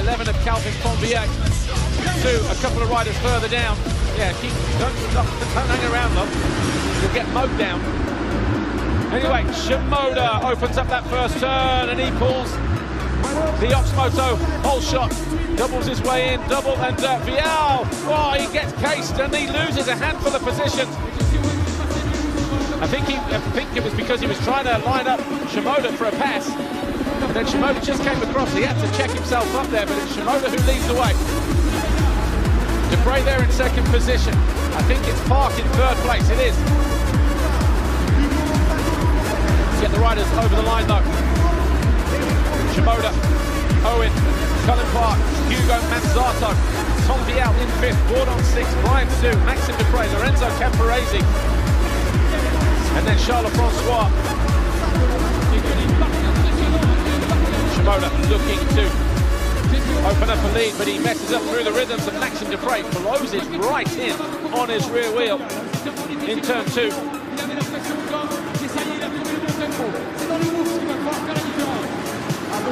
11 of Calvin Fonvier to a couple of riders further down. Yeah, don't hang around them. You'll get mowed down. Anyway, Shimoda opens up that first turn and he pulls the Oxmoto whole shot. Doubles his way in, double, and Vial, oh, he gets cased and he loses a handful of positions. I think it was because he was trying to line up Shimoda for a pass. And then Shimoda just came across. He had to check himself up there, but it's Shimoda who leads the way. Dupre there in second position. I think it's Park in third place. It is. Get the riders over the line though. Shimoda, Owen, Cullen Park, Hugo Manzato, Tom Vial in fifth, Bourdon sixth, Brian Sue, Maxime Dupre, Lorenzo Camporese, and then Charles Francois. Shimoda looking to open up a lead, but he messes up through the rhythms, and Maxime Dupre blows it right in on his rear wheel in turn two.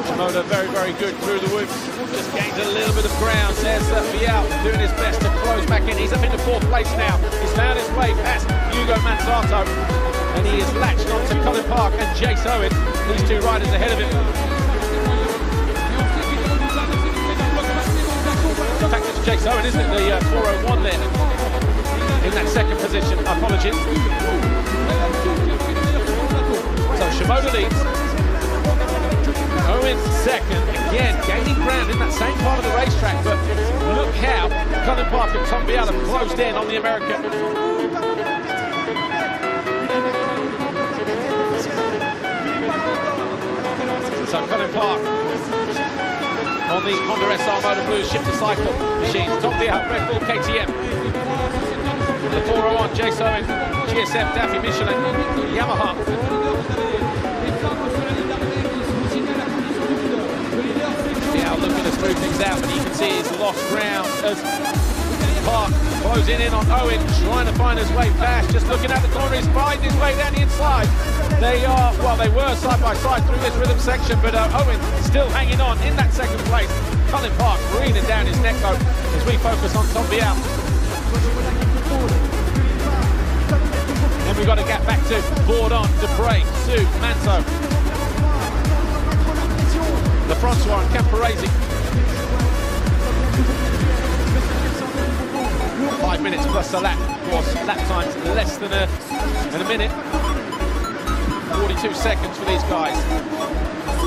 Shimoda very, very good through the woods. Just gained a little bit of ground. There's Vial doing his best to close back in. He's up into fourth place now. He's found his way past Hugo Manzato, and he is latched onto Cullen Park and Jace Owen. These two riders ahead of him. In fact, it's Jace Owen, isn't it? The 401 there in that second position. Apologies. So Shimoda leads. Owen second, again gaining ground in that same part of the racetrack, but look how Cullen Park and Tom Vial have closed in on the American. So Cullen Park on the Honda SR Motor Blues shifter cycle machine. Tom Vial, Red Bull KTM. The 401, Jace Owen, GSM, Daffy Michelin, Yamaha. Looking to smooth things out, but you can see he's lost ground as Park closing in on Owen, trying to find his way past. Just looking at the corner, he's finding his way down the inside. They were side by side through this rhythm section, but Owen still hanging on in that second place. Cullen Park breathing down his neck though as we focus on Tom Vial. Then we've got to get back to Bourdon, Dupre, Sue, Manzo, Francois and Camporese. 5 minutes plus a lap. Of course, lap time's less than a minute. 42 seconds for these guys,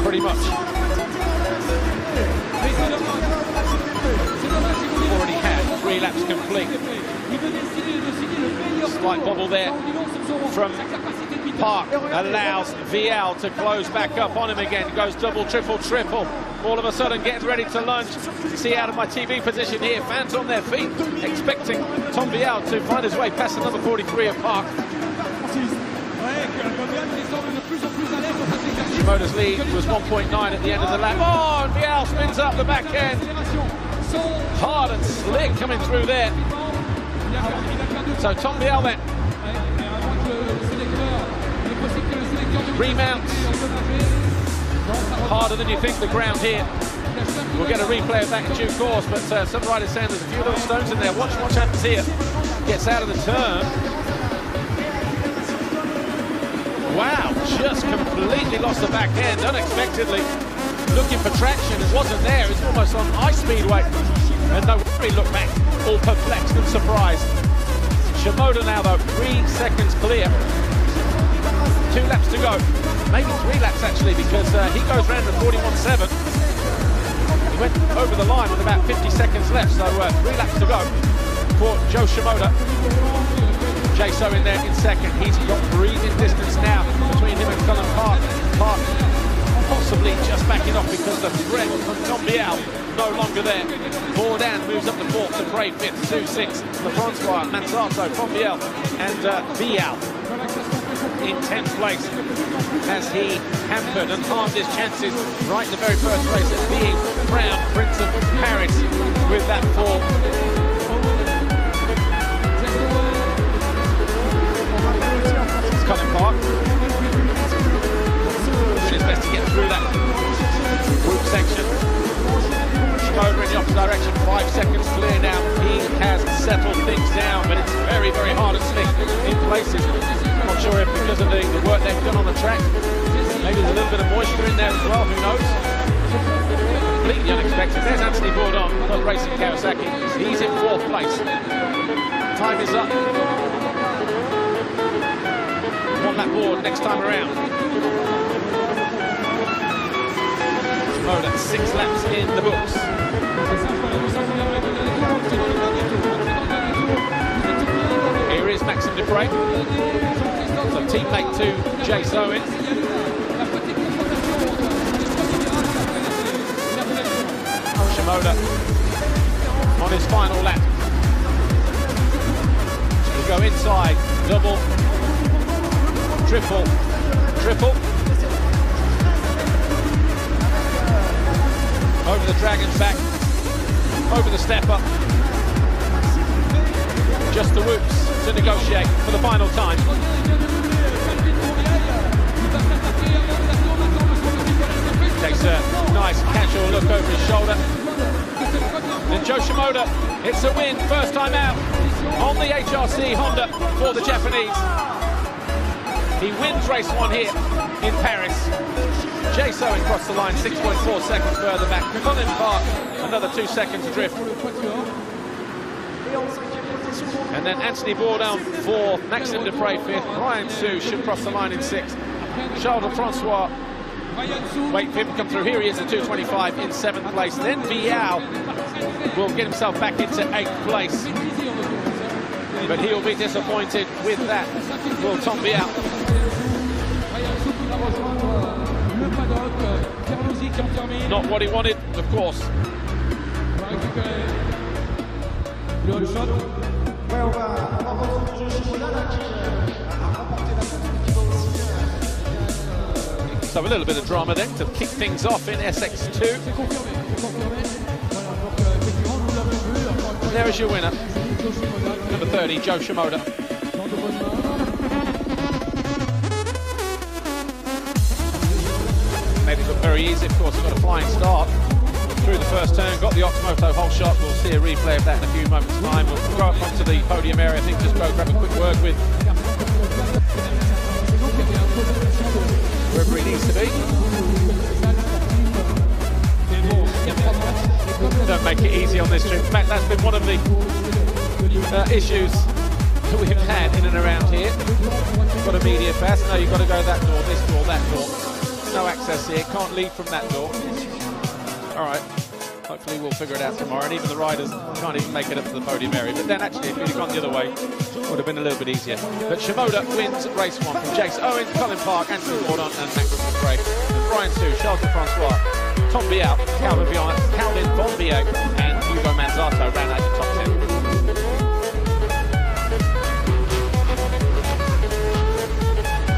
pretty much. Already had 3 laps complete. Slight bobble there from Park, allows Vial to close back up on him again. Goes double, triple, triple. All of a sudden getting ready to lunge. See out of my TV position here, fans on their feet, expecting Tom Vial to find his way past the number 43 of Park. Shimoda's lead was 1.9 at the end of the lap. Oh, and Vial spins up the back end. Hard and slick coming through there. So Tom Vial then remounts. Harder than you think, the ground here. We'll get a replay of that in due course, but some riders saying there's a few little stones in there. Watch what happens here. Gets out of the turn. Wow, just completely lost the back end unexpectedly. Looking for traction, it wasn't there. It's almost on ice speedway. And no worry, look back, all perplexed and surprised. Shimoda now though, 3 seconds clear. 2 laps to go, maybe 3 laps actually, because he goes round at 41.7. He went over the line with about 50 seconds left, so 3 laps to go for Joe Shimoda. Jace Owen there in second. He's got breathing distance now between him and Cullen Park. Park possibly just backing off because the threat from Tom Vial no longer there. Bourdon moves up to 4th, Dupre 5th, Sue 6th, Francois, Manzato, Tom Vial, and Vial in 10th place as he hampered and harmed his chances right in the very first race at being crowned Prince of Paris with that fall. It's Cullen Park doing his best to get through that group section. places. I'm not sure if because of the work they've done on the track, maybe there's a little bit of moisture in there as well, who knows? Completely unexpected. There's Anthony Bourdon, not racing Kawasaki. He's in 4th place. Time is up. On that board next time around. Shimoda, 6 laps in the books. Here is Maxime Dupre. So teammate to Jace Owen. Shimoda on his final lap. He'll go inside, double, triple, triple. Over the Dragon's back, over the step up. Just the whoops to negotiate for the final time. Takes a nice casual look over his shoulder. And Joe Shimoda, it's a win, first time out on the HRC Honda for the Japanese. He wins race 1 here in Paris. Jace Owen crossed the line 6.4 seconds further back. Colin Park, another 2 seconds adrift. And then Anthony Bourdon for Maxime Dupre 5th. Brian Sue should cross the line in 6th. Charles Francois, wait for him to come through. Here he is at 2:25 in 7th place. Then Vial will get himself back into 8th place. But he'll be disappointed with that. Will Tom Vial. Not what he wanted, of course. So a little bit of drama then to kick things off in SX2. And there is your winner, number 30, Joe Shimoda. Made it look very easy, of course. He got a flying start through the first turn, got the Oxmoto whole shot. We'll see a replay of that in a few moments' time. We'll go up onto the podium area. I think just go grab a quick word with wherever he needs to be. Don't make it easy on this trip. In fact, that's been one of the issues that we've had in and around here. You've got a media pass. No, you've got to go that door, this door, that door. No access here. Can't leave from that door. All right. Hopefully we'll figure it out tomorrow. And even the riders can't even make it up to the podium area. But then actually, if he'd gone the other way, it would have been a little bit easier. But Shimoda wins race 1 from Jace Owen, Colin Park, Anthony Bourdon, and Maxime Dupre. And Brian Sue, Charles Francois, Tom Vial, Calvin Bombier, and Hugo Manzato ran out the top 10.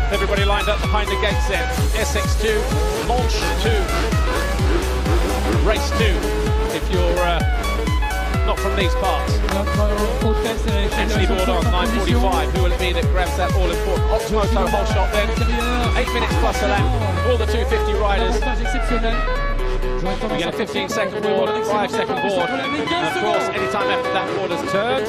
Everybody lined up behind the gates then. SX2, Manche 2. Race 2, if you're not from these parts. Anthony Bourdon, 9:45. Who will it be that grabs that all-important Oxmoto whole shot then? 8 minutes plus a lap. All the 250 riders. We get a 15-second board, 5-second board. And of course, anytime after that board has turned,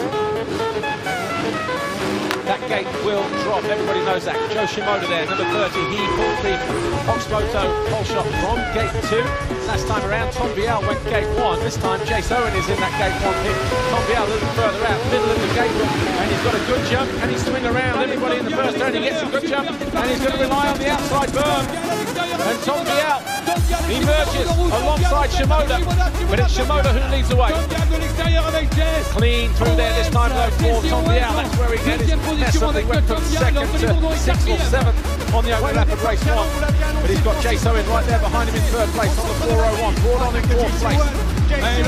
that gate will drop. Everybody knows that. Joe Shimoda there, number 30. He pulled the Oxmoto pole shot from gate 2. Last time around, Tom Vial went gate 1. This time, Jace Owen is in that gate 1 pit. Tom Vial a little further out, middle of the gate, and he's got a good jump, and he's swinging around. Everybody in the first turn, he gets a good jump, and he's going to rely on the outside berm. And Tom Vial emerges alongside Shimoda, but it's Shimoda who leads the way. Clean through there this time though for Tom Vial. That's where he gets his mess up. He went from 2nd to 6th or 7th on the open lap of race 1. But he's got Jace Owen right there behind him in 3rd place on the 401. Bourdon in 4th place. And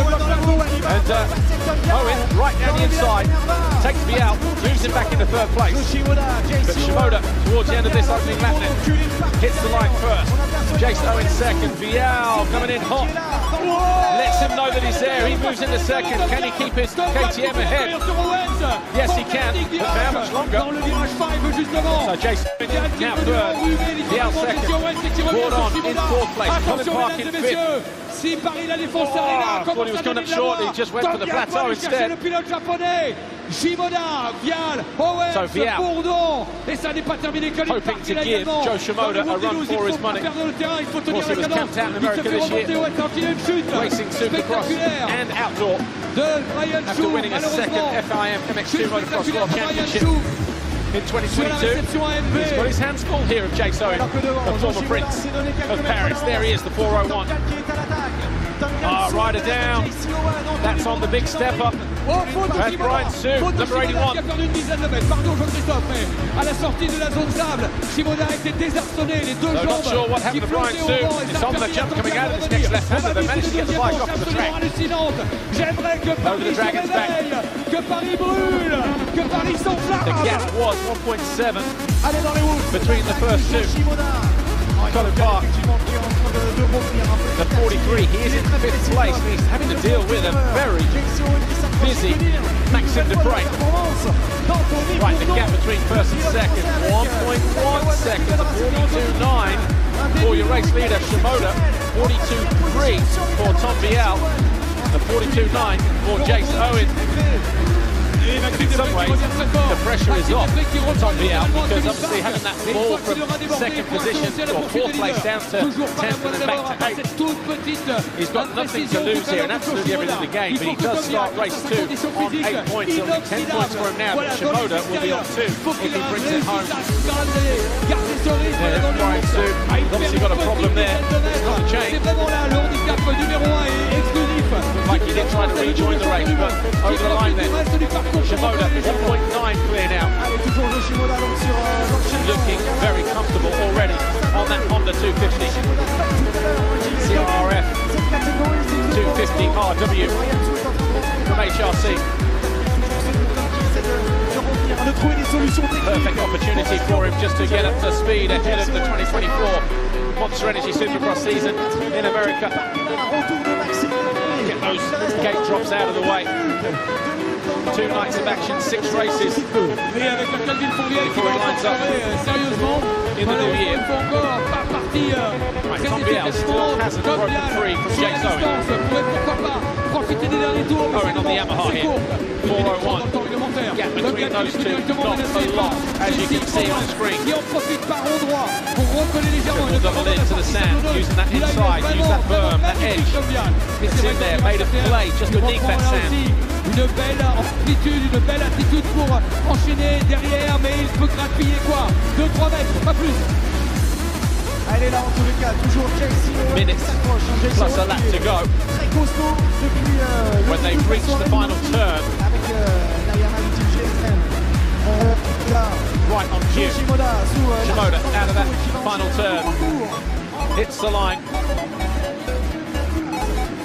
Owen right down the inside takes Vial, moves him back into 3rd place. But Shimoda towards the end of this opening lap then hits the line first. Jace Owen 2nd. Vial coming in hot. Lets him know that he's there. He moves into 2nd. Can he keep his KTM ahead? Yes, he can. But for how much longer? So Jace now 3rd. Vial 2nd. Bourdon in 4th place. Colin Park in 5th. I thought he was coming up short. He just went for the plateau instead. Shimoda, Vial, Owens, So Vial, Bourdon, et ça n'est pas terminé. hoping to give Joe Shimoda a run for his money. Of course, he was camped out in America this year, racing Supercross and outdoor, after winning a second FIM MX2 Motocross World Championship in 2022. He's got his hands full here of Jace Owen, a former Prince of Paris. There he is, the 401. Rider down. That's on the big step up. That's Brian Sue, number 81. Pardon Jean-Christophe, mais à la sortie de la zone sable, Shimoda a été désarçonné, les deux jambes. Not sure what happened to Brian Sue. It's on the jump coming out of this next left-hander. They managed to get the bike off the track. J'aimerais que Paris se réveille, que Paris brûle, que Paris s'enflamme. The gap was 1.7 between the first two. Colin Park, the 43, he is in 5th place and he's having to deal with a very busy Maxime Dupre. Right, the gap between first and second, 1.1 seconds, 42.9 for your race leader Shimoda, 42.3 for Tom Vial, and 42.9 for Jace Owen. In some ways, the pressure is off Tom Vial, because obviously having that ball from second position or 4th place down to 10th and then back to 8th, he's got nothing to lose here and absolutely everything to gain, but he does start race 2 on 8 points. It'll be 10 points for him now, but Shimoda will be on 2 if he brings it home. There's Brian Sue, obviously got a problem there, it's not a change. Like he did try to rejoin the race, but over the line then. Shimoda, 1.9 clear now. Looking very comfortable already on that Honda 250. CRF 250 RW from HRC. Perfect opportunity for him just to get up to speed ahead of the 2024 Monster Energy Supercross season in America. Get those gate drops out of the way. 2 nights of action, 6 races before he lines up in the new year. Right, Tom Vial still hasn't broken free from Jace Owen. Owen on the Yamaha here, 401. Gap between those two, not a lot, as you can see on screen. Triple double into the sand, using that inside, use that berm, that edge. It's in there, made of clay, just beneath that sand. Une belle amplitude, une belle attitude pour enchaîner derrière, mais il peut grappiller quoi, 2-3 mètres, pas plus. Elle est là en tous les cas, toujours Jace. Minutes plus a lap to go. Très costaud depuis when they reach the final turn. Avec la Yamaha GSM. Right on cue. Shimoda out of that final turn. Hits the line.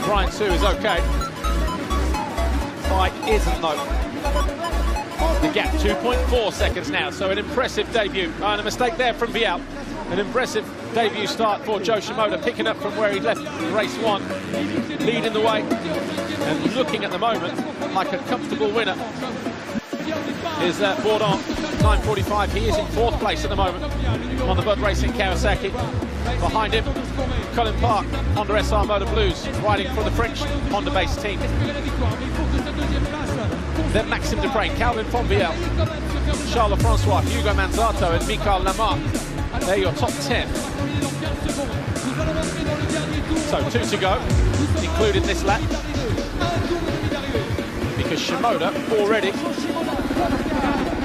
Brian Sue is okay. Bike isn't though. The gap 2.4 seconds now, so an impressive debut. And a mistake there from Vial. An impressive debut start for Joe Shimoda, picking up from where he left race 1, leading the way and looking at the moment like a comfortable winner. Is Bourdon, 9:45. He is in 4th place at the moment on the Bud Racing Kawasaki. Behind him, Colin Park, Honda SR Motor Blues, riding for the French Honda-based team. Then Maxime Dupre, Calvin Fonvielle, Charles Francois, Hugo Manzato and Mikael Lamarck. They're your top 10. So 2 to go, including this lap. Because Shimoda already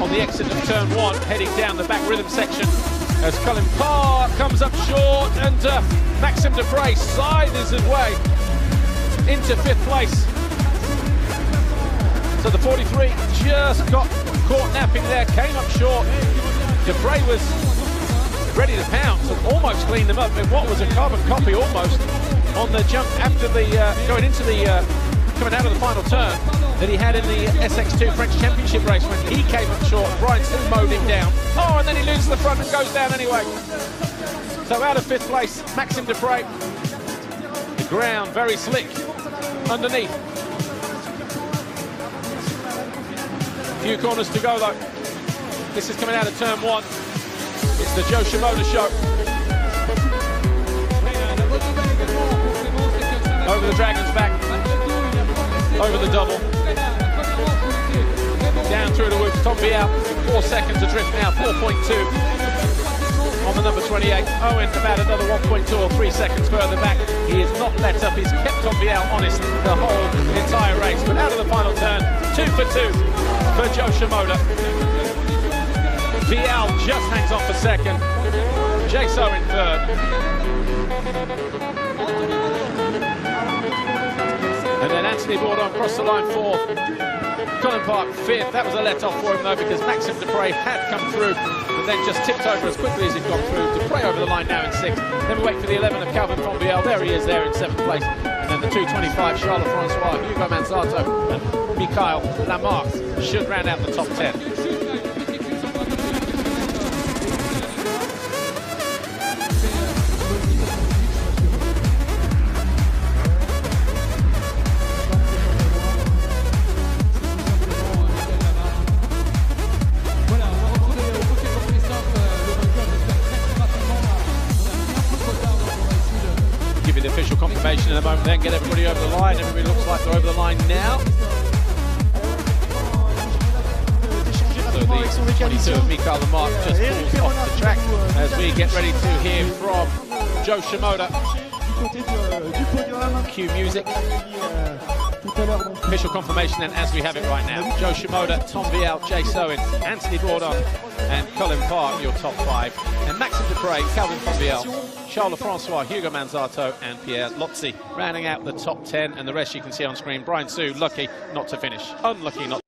on the exit of turn 1, heading down the back rhythm section as Colin Park comes up short and Maxime Dupre sidles his way into 5th place. So the 43 just got caught napping there, came up short. Dupre was ready to pounce and almost cleaned them up in what was a carbon copy almost on the jump after the going into the coming out of the final turn that he had in the SX2 French Championship race when he came up short. Brian still mowed him down. Oh, and then he loses the front and goes down anyway. So out of 5th place, Maxime Dupre. The ground very slick underneath. Few corners to go though. This is coming out of turn 1. It's the Joe Shimoda show. Over the Dragon's back. Over the double. Down down through the woods. Tom Vial, 4 seconds adrift now, 4.2 on the number 28. Owen about another 1.2 or 3 seconds further back. He has not let up. He's kept Tom Vial honest the whole entire race. But out of the final turn, 2 for 2 for Joe Shimoda. Vial just hangs on for second. Jace Owen third. And then Anthony Bourdon crossed the line fourth. Colin Park fifth. That was a let-off for him though, because Maxime Dupre had come through and then just tipped over as quickly as he'd gone through. Dupre over the line now in sixth. Then we wait for the 11 of Calvin Fonvielle. There he is there in seventh place. And then the 225 Charles Francois, Hugo Manzato and Michael Lamarck should round out the top 10. The official confirmation in a moment, then get everybody over the line. Everybody looks like they're over the line now. So the 22 of Michael Lamarck just pulls off the track as we get ready to hear from Joe Shimoda. Cue music. Official confirmation then as we have it right now. Joe Shimoda, Tom Vial, Jace Owen, Anthony Bourdon and Colin Park, your top 5. And Maxime Dupre, Calvin Fonvielle, Charles Francois, Hugo Manzato and Pierre Lotzi rounding out the top 10, and the rest you can see on screen. Brian Sue, lucky not to finish. Unlucky not.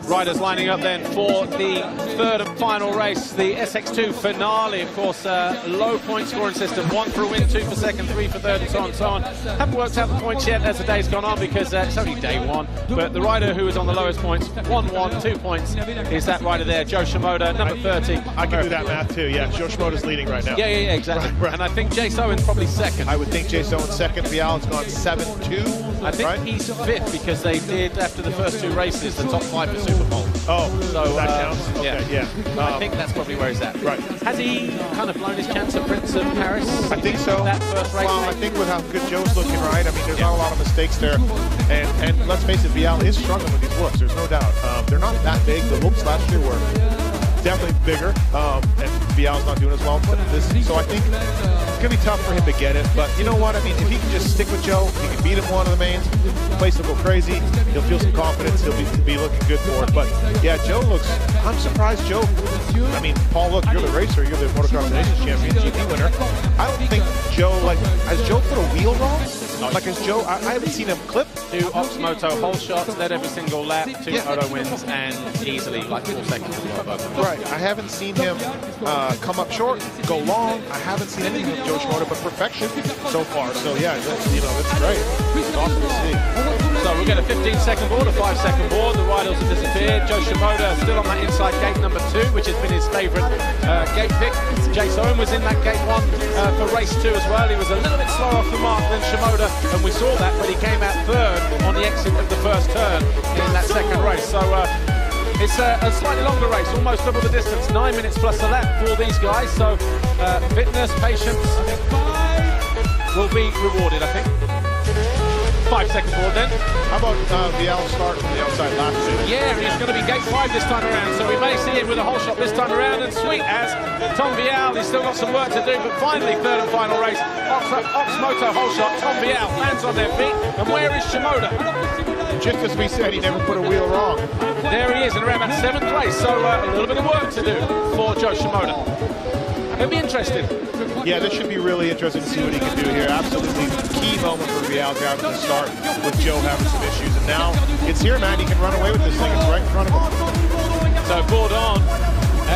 Riders lining up then for the third and final race, the SX2 finale. Of course, low point scoring system, 1 for a win, 2 for second, 3 for third, and so on and so on. Haven't worked out the points yet as the day's gone on because it's only day 1. But the rider who is on the lowest points, 1-1, 2 points, is that rider there, Joe Shimoda, number 30. I can do that math too, yeah. Joe Shimoda's leading right now. Yeah, exactly. Right. And I think Jace Owen's probably second. I would think Jace Owen's second. Vial's gone 7-2. I think he's fifth because they did, after the first 2 races, the top 5 for Super Bowl. Oh, so that counts? Okay, yeah. I think that's probably where he's at. Right. Has he kind of blown his chance at Prince of Paris? I think so. That first race? Well, I think with how good Joe's looking, right? I mean, there's not a lot of mistakes there. And let's face it, Vial is struggling with these looks. There's no doubt. They're not that big. The looks last year were definitely bigger, and Vial's not doing as well. But so I think it's going to be tough for him to get it. But you know what? I mean, if he can just stick with Joe, he can beat him one of the mains, the place will go crazy. He'll feel some confidence. He'll be looking good for it. But yeah, Joe looks, I'm surprised Joe, I mean, Paul, look, you're the racer, you're the Motocross Nations champion, GP winner. I don't think Joe, like, has Joe put a wheel wrong? Like, has Joe, I haven't seen him clip. 2 Ox Moto whole shots, led every single lap, 2 moto wins, and easily like 4 seconds as well. Right, I haven't seen him come up short, go long. I haven't seen anything with Joe Shimoda but perfection so far. So yeah, that's great. It's awesome to see. So we'll get a 15-second board, a 5-second board. The riders have disappeared. Joe Shimoda still on that inside gate number 2, which has been his favourite gate pick. Jace Owen was in that gate 1 for race 2 as well. He was a little bit slower off the mark than Shimoda, and we saw that, but he came out third on the exit of the first turn in that second race. So it's a slightly longer race, almost double the distance, 9 minutes plus a lap for these guys. So fitness, patience will be rewarded, I think. 5-second board then. How about Vial start from the outside lap? Yeah, he's going to be gate 5 this time around, so we may see him with a whole shot this time around. And sweet as Tom Vial, he's still got some work to do, but finally third and final race. Ox Moto whole shot. Tom Vial lands on their feet, and where is Shimoda? Just as we said, he never put a wheel wrong. There he is in around that 7th place, so a little bit of work to do for Joe Shimoda. It'll be interesting. Yeah, this should be really interesting to see what he can do here. Absolutely key moment for Vial grabbing the start with Joe having some issues. And now it's here, man. He can run away with this thing. It's right in front of him. So Bourdon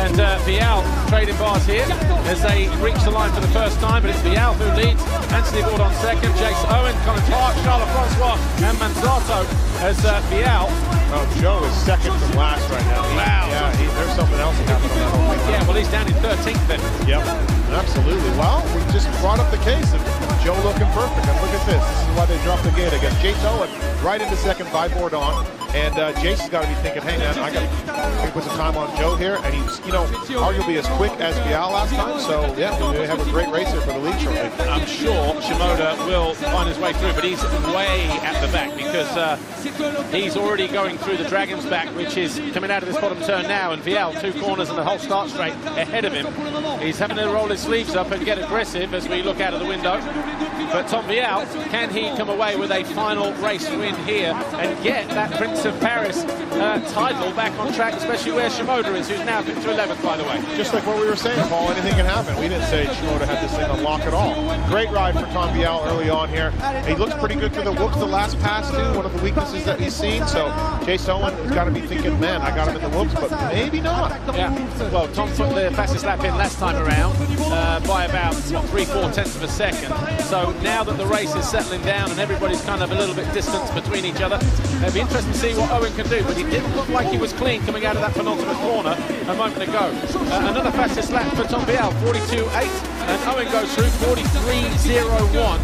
and Vial trading bars here as they reach the line for the first time, but it's Vial who leads. Anthony Bourdon second, Jace Owen, Colin Park, Charles Francois and Manzato as Vial. Oh, Joe is second from last right now. Wow. Yeah, there's something else happening on that whole thing. Yeah, well, he's down in 13th then. Yep, absolutely. Well, we just brought up the case of Joe looking perfect. And look at this. This is why they dropped the gate again. Jace Owen right into second by Bourdon. And Jason's got to be thinking, hey man, I got to put some time on Joe here, and he's, you know, arguably as quick as Vial last time. So yeah, we have a great racer for the lead shortly. I'm sure Shimoda will find his way through, but he's way at the back because he's already going through the Dragon's Back, which is coming out of this bottom turn now, and Vial 2 corners and the whole start straight ahead of him. He's having to roll his sleeves up and get aggressive as we look out of the window. But Tom Vial, can he come away with a final race win here and get that Prince of Paris title back on track, especially where Shimoda is, who's now been to 11th, by the way. Just like what we were saying, Paul, anything can happen. We didn't say Shimoda had this thing on lock at all. Great ride for Tom Vial early on here. He looks pretty good through the whoops the last pass, too, one of the weaknesses that he's seen. So Chase Owen has got to be thinking, man, I got him in the whoops, but maybe not. Yeah, well, Tom put the fastest lap in last time around by about 3/4 tenths of a second. So now that the race is settling down and everybody's kind of a little bit distanced between each other, it'll be interesting to see what Owen can do, but he didn't look like he was clean coming out of that penultimate corner a moment ago. Another fastest lap for Tom Vial, 42.8, and Owen goes through 43.01.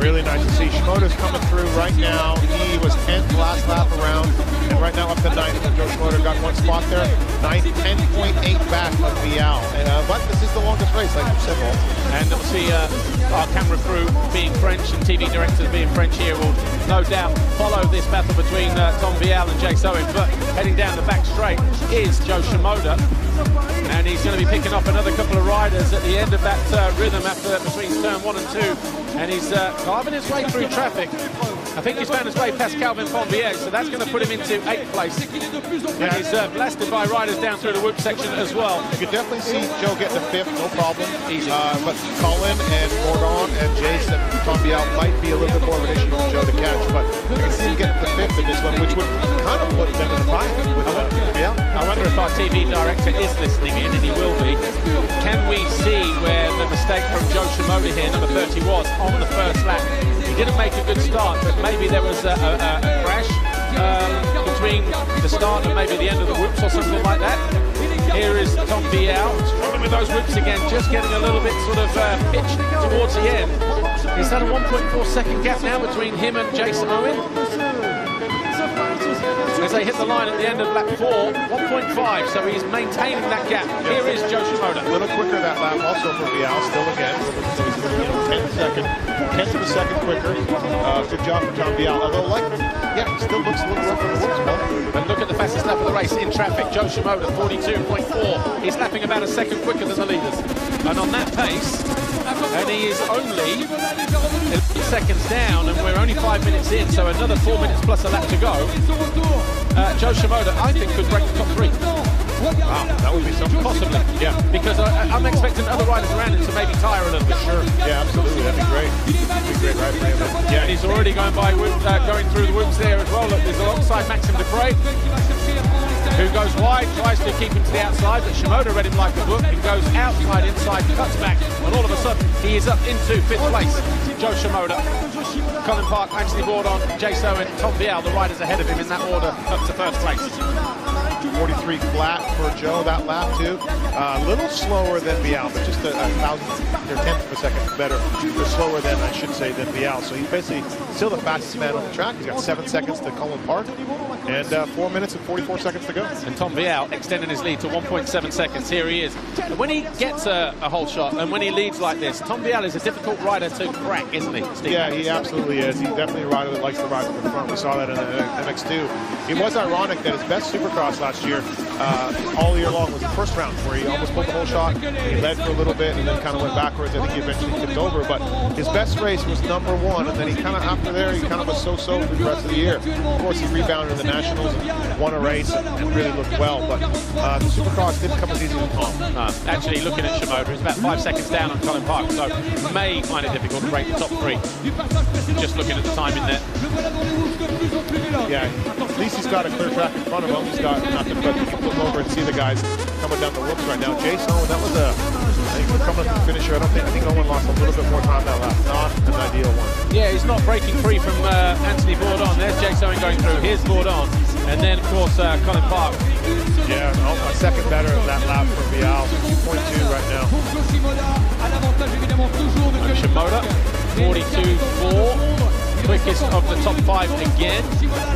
Really nice to see. Shimoda's coming through right now. He was 10th last lap around, and right now up to 9th. Joe Shimoda got one spot there. 9th, 10.8 back of Vial. But this is the longest race, like you said, Paul. And obviously our camera crew being French and TV directors being French here will no doubt follow this battle between Tom Vial and Jake Owen. But heading down the back straight is Joe Shimoda, and he's going to be picking up another couple of riders at the end of that rhythm after between turn 1 and 2. And he's carving his way through traffic. I think he's found his way past Calvin Fonvier, so that's going to put him into 8th place. And he's blasted by riders down through the whoop section as well. You could definitely see Joe getting the 5th, no problem. Easy. But Colin and Gordon and Jason and Tom Vial might be a little bit more of an issue for Joe to catch, but I can see him getting the 5th in this one, which would kind of put them in the 5th. I wonder if our TV director is listening in, and he will be. Can we see where the mistake from Joe Shimoda here, number 30, was on the first lap? He didn't make a good start, but maybe there was a crash between the start and maybe the end of the whoops or something like that. Here is Tom Vial, struggling with those whoops again, just getting a little bit sort of pitched towards the end. He's had a 1.4 second gap now between him and Jason Owen. As they hit the line at the end of lap 4, 1.5, so he's maintaining that gap. Here is Joe Shimoda. A little quicker that lap also for Vial, still again. So he's 10th of a second quicker. Good job for Tom Vial. Although, still looks a little rough on the whoops. But look at the fastest lap of the race in traffic. Joe Shimoda, 42.4. He's lapping about a second quicker than the leaders. And on that pace, and he is only 11 seconds down, and we're only 5 minutes in, so another 4 minutes plus a lap to go. Joe Shimoda, I think, could break the top 3. Wow, that would be something. Possibly, yeah. Because I'm expecting other riders around him to maybe tire a little bit. Sure, yeah, absolutely, that'd be great. That'd be a great ride for him. Yeah, and he's already going by, going through the whoops there as well. Look, there's alongside Maxime Dupre, who goes wide, tries to keep him to the outside, but Shimoda read him like a book. He goes outside, inside, cuts back, and all of a sudden he is up into 5th place. Joe Shimoda, Colin Park, Anthony Bourdon, Jace Owen, Tom Vial, the riders ahead of him in that order, up to 1st place. 43 flat for Joe that lap too. A little slower than Vial, but just a 10th of a second better. But slower than, I should say, than Vial. So he's basically still the fastest man on the track. He's got 7 seconds to Colin Park and 4 minutes and 44 seconds to go. And Tom Vial extending his lead to 1.7 seconds. Here he is. When he gets a whole shot and when he leads like this, Tom Vial is a difficult rider to crack, isn't he, Steve? Yeah, he absolutely is. He's definitely a rider that likes to ride from the front. We saw that in the MX2. It was ironic that his best Supercross last year, all year long, was the first round, where he almost pulled the whole shot. He led for a little bit and then kind of went backwards. I think he eventually tipped over, but his best race was number 1, and then he kind of, after there, he kind of was so-so for the rest of the year. Of course, he rebounded in the Nationals and won a race and really looked well, but the Supercross didn't come as easy as Tom. Actually, looking at Shimoda, he's about 5 seconds down on Colin Park, so may find it difficult to break the top 3. Just looking at the time in there. Yeah, at least he's got a clear track in front of him. He's got nothing but he can look over and see the guys coming down the whoops right now. Jason, that was I think we're coming up to the finisher. I think Owen lost a little bit more time that lap. Not an ideal one. Yeah, he's not breaking free from Anthony Bourdon. There's Jason Owen going through. Here's Bourdon. And then, of course, Colin Park. Yeah, a second better of that lap for Vial. 2.2 right now. Shimoda, 42.4. quickest of the top 5 again,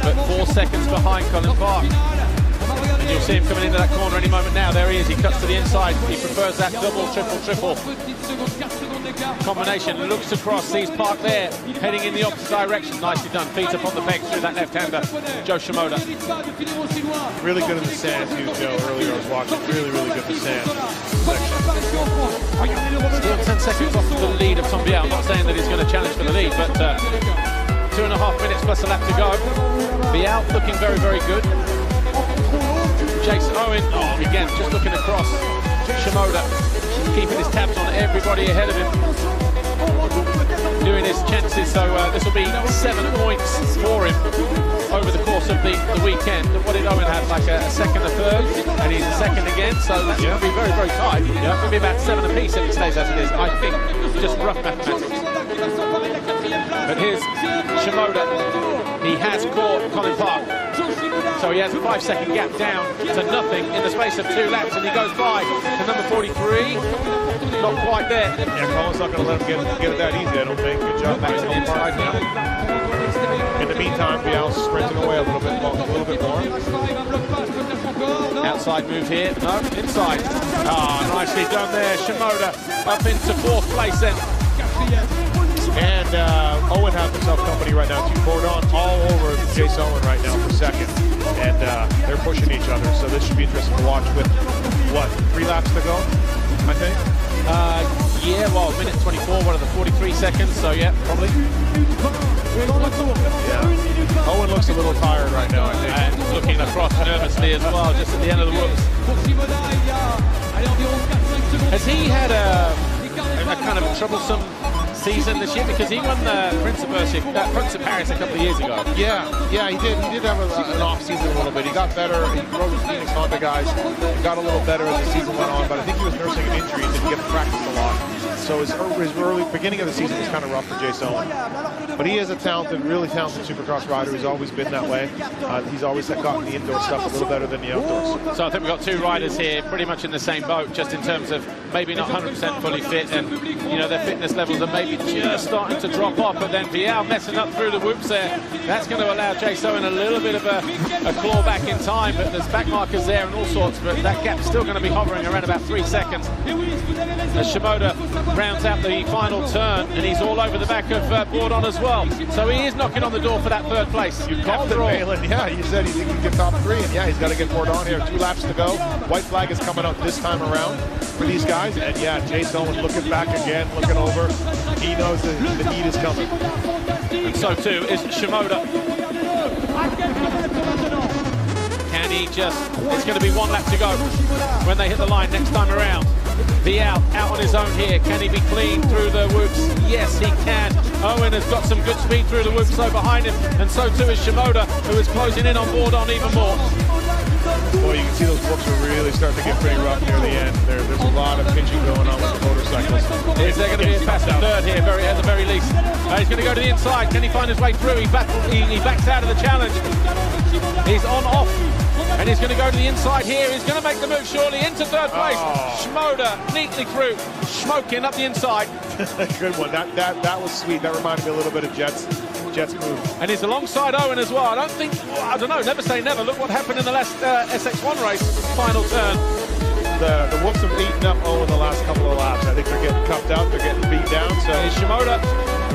but 4 seconds behind Colin Park. And you'll see him coming into that corner any moment now. There he is, he cuts to the inside. He prefers that double, triple combination. Looks across, sees Park there, heading in the opposite direction. Nicely done, feet up on the peg through that left-hander, Joe Shimoda. Really good in the sand too, Joe. Earlier I was watching, really good in the sand. Still 10 seconds off the lead of Tom Bial. I'm not saying that he's going to challenge for the lead, but 2.5 minutes plus a lap to go. Bial looking very good. Jason Owen, again, just looking across. Shimoda keeping his tabs on everybody ahead of him, doing his chances. So this will be 7 points for him over the course of the weekend. What did Owen have? Like a second, a third, and he's a second again. So that's going to be very tight. It's going to be about 7 apiece if it stays as it is. I think just rough mathematics. But here's Shimoda. He has caught Colin Park. So he has a 5-second gap down to nothing in the space of 2 laps, and he goes by to number 43. Not quite there. Yeah, Colin's not going to let him get it that easy, I don't think. Good job back to the inside now. In the meantime, Bial's sprinting away a little bit more. Outside move here. No, inside. Nicely done there. Shimoda up into 4th place then. And Owen has himself company right now. Bourdon all over Jace Owen right now for 2nd. And they're pushing each other. So this should be interesting to watch with, what, 3 laps to go, I think? Yeah, well, minute 24, what are the 43 seconds? So yeah, probably. Yeah. Owen looks a little tired right now, I think. And looking across nervously as well, just at the end of the whoops. Has he had a kind of troublesome season this year, because he won the Prince of Paris a couple of years ago? Yeah, he did. He did have an off season a little bit. He got better. He rode with Phoenix Honda guys. He got a little better as the season went on, but I think he was nursing an injury and didn't get to practice a lot. So his early beginning of the season was kind of rough for Jace Owen. But he is a really talented Supercross rider. He's always been that way. He's always gotten the indoor stuff a little better than the outdoors. So I think we've got 2 riders here pretty much in the same boat, just in terms of maybe not 100% fully fit, and you know, their fitness levels are maybe just starting to drop off. But then Bial messing up through the whoops there. That's going to allow Jace Owen a little bit of a claw back in time, but there's back markers there and all sorts, but that gap's still going to be hovering around about 3 seconds. As Shimoda rounds out the final turn, and he's all over the back of Bourdon as well. So he is knocking on the door for that 3rd place. You called it, Malin. Yeah, you said he can get top 3, and yeah, he's got to get Bourdon here. 2 laps to go. White flag is coming out this time around for these guys, and yeah, Jace Owen looking back again, looking over. He knows the heat is coming. And so too is Shimoda. Can he just... It's going to be 1 lap to go when they hit the line next time around. Bial out on his own here. Can he be clean through the whoops? Yes, he can. Owen has got some good speed through the whoops, so behind him, and so too is Shimoda, who is closing in on Bourdon even more. Boy, you can see those whoops are really starting to get pretty rough near the end. There's a lot of pitching going on with the motorcycles. Is there going to be a fast 3rd here, at the very least? He's going to go to the inside. Can he find his way through? He backs out of the challenge. He's on off. And he's going to go to the inside here. He's going to make the move surely into 3rd place. Shimoda neatly through, smoking up the inside. Good one. That was sweet. That reminded me a little bit of Jet's move. And he's alongside Owen as well. I don't know, never say never. Look what happened in the last SX1 race, final turn. The whoops have eaten up Owen the last couple of laps. I think they're getting cuffed out, they're getting beat down. So here's Shimoda.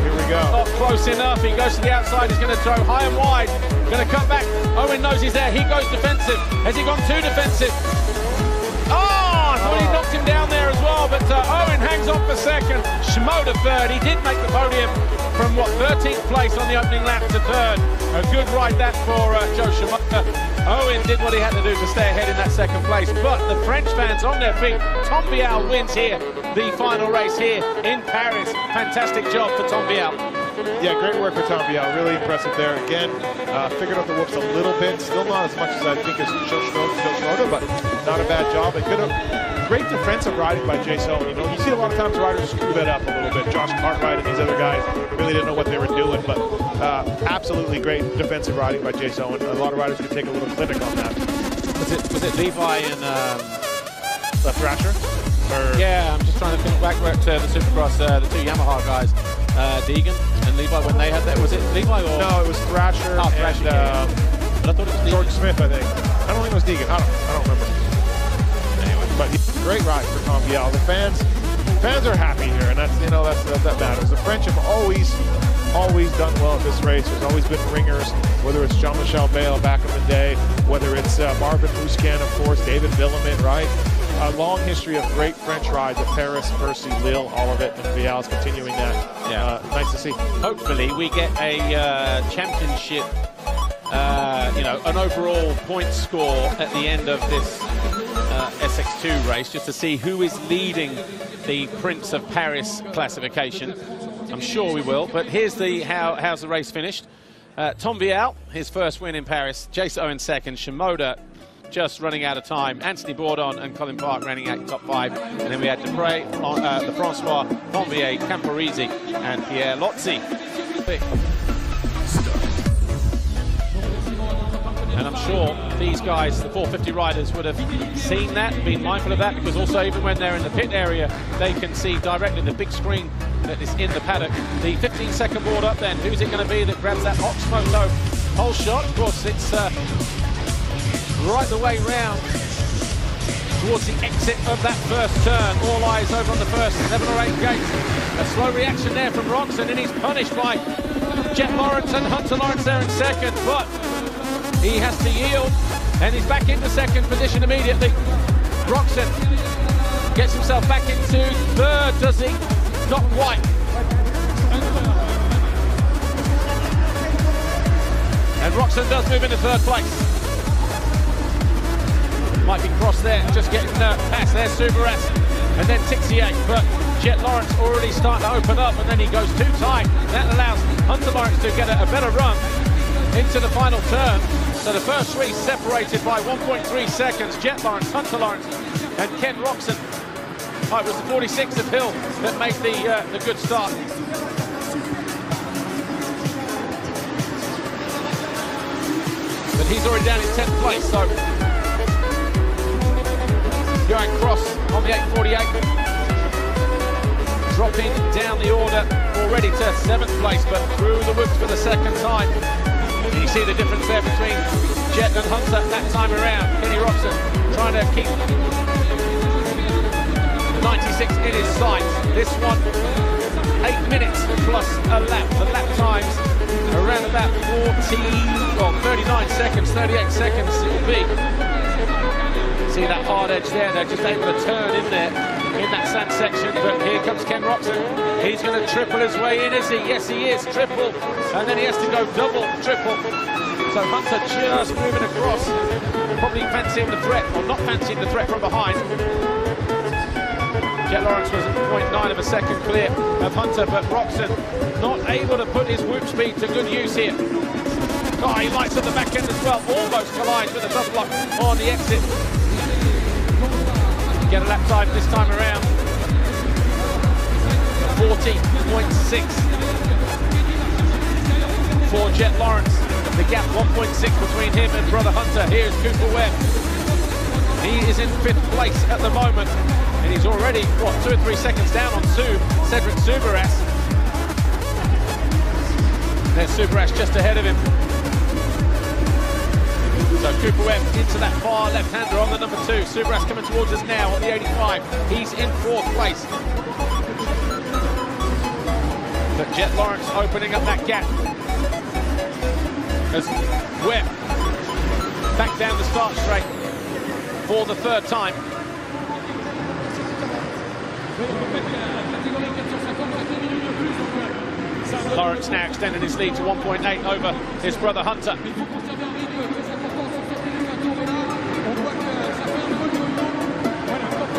Here we go. Not close enough. He goes to the outside. He's going to throw high and wide. Going to cut back. Owen knows he's there. He goes defensive. Has he gone too defensive? I thought he knocked him down there as well, but Owen hangs on for 2nd. Shimoda 3rd. He did make the podium from, 13th place on the opening lap to 3rd. A good ride that for Joe Shimoda. Owen did what he had to do to stay ahead in that 2nd place, but the French fans on their feet. Tom Bial wins here, the final race here in Paris. Fantastic job for Tom Bial. Yeah, great work for Tom Bial. Really impressive there. Again, figured out the whoops a little bit. Still not as much as I think as Joe Shimoda, but not a bad job. It could have great defensive riding by Jace Owen. You know, you see a lot of times riders screw that up a little bit. Josh Cartwright and these other guys really didn't know what they were doing, but absolutely great defensitive riding by Jace Owen. A lot of riders could take a little clinic on that. Was it Levi and Thrasher? Yeah, I'm just trying to think back to the Supercross, the 2 Yamaha guys. Deegan and Levi when they had that. Was it Levi or? No, it was Thrasher, oh, Thrasher and but I thought it was George Smith, I think. I don't think it was Deegan. I don't remember. Anyway, but great ride for Tom Vialle. The fans are happy here, and that's that matters. The French have always done well at this race. There's always been ringers, whether it's Jean-Michel Bale back in the day, whether it's Marvin Mousquin, of course, David Villemin, right? A long history of great French rides at Paris, Percy, Lille, all of it, and Vialle's continuing that. Yeah. Nice to see. Hopefully we get a championship, an overall point score at the end of this SX2 race, just to see who is leading the Prince of Paris classification. I'm sure we will, but here's how's the race finished. Tom Vialle, his first win in Paris, Jace Owen second, Shimoda just running out of time, Anthony Bourdon and Colin Park running out top 5, and then we had Dupre, the Francois, Fonvier, Camporisi and Pierre Lotzi. And I'm sure these guys, the 450 riders, would have seen that, been mindful of that, because also even when they're in the pit area, they can see directly the big screen that is in the paddock. The 15-second board up then, who's it going to be that grabs that Oxmoto pole shot? Of course, it's right the way round towards the exit of that first turn. All eyes over on the first 7 or 8 gates. A slow reaction there from Roxon, and he's punished by Jet Lawrence and Hunter Lawrence there in second, but he has to yield, and he's back into second position immediately. Roxon gets himself back into third, does he? Not quite. And Roxon does move into third place. Might be crossed there, just getting past there, Subaras, and then Tixier, but Jet Lawrence already starting to open up, and then he goes too tight. That allows Hunter Lawrence to get a better run into the final turn. So the first 3 separated by 1.3 seconds. Jet Lawrence, Hunter Lawrence, and Ken Roxon. Oh, it was the 46 of Hill that made the good start. But he's already down in 10th place, so going Cross on the 848, dropping down the order already to 7th place, but through the whoops for the second time. And you see the difference there between Jet and Hunter that time around. Kenny Roxon trying to keep 96 in his sights. This one, 8 minutes plus a lap. The lap times around about 39 seconds, 38 seconds it will be. See that hard edge there, they're just able to turn in there in that sand section, but here comes Ken Roxon. He's going to triple his way in, is he? Yes, he is, triple, and then he has to go double, triple. So Hunter just moving across, probably fancying the threat, or not fancying the threat from behind. Jet Lawrence was at 0.9 of a second clear of Hunter, but Roxon not able to put his whoop speed to good use here. Oh, he lights at the back end as well, almost collides with a double lock on the exit. Get a lap time this time around. 40.6 for Jet Lawrence. The gap 1.6 between him and brother Hunter. Here's Cooper Webb. He is in 5th place at the moment, and he's already, what, 2 or 3 seconds down on Cedric Subaras. There's Subaras just ahead of him. So Cooper Webb into that far left-hander on the number 2. Subaras coming towards us now on the 85. He's in 4th place. But Jet Lawrence opening up that gap as Webb back down the start straight for the 3rd time. Lawrence now extending his lead to 1.8 over his brother Hunter.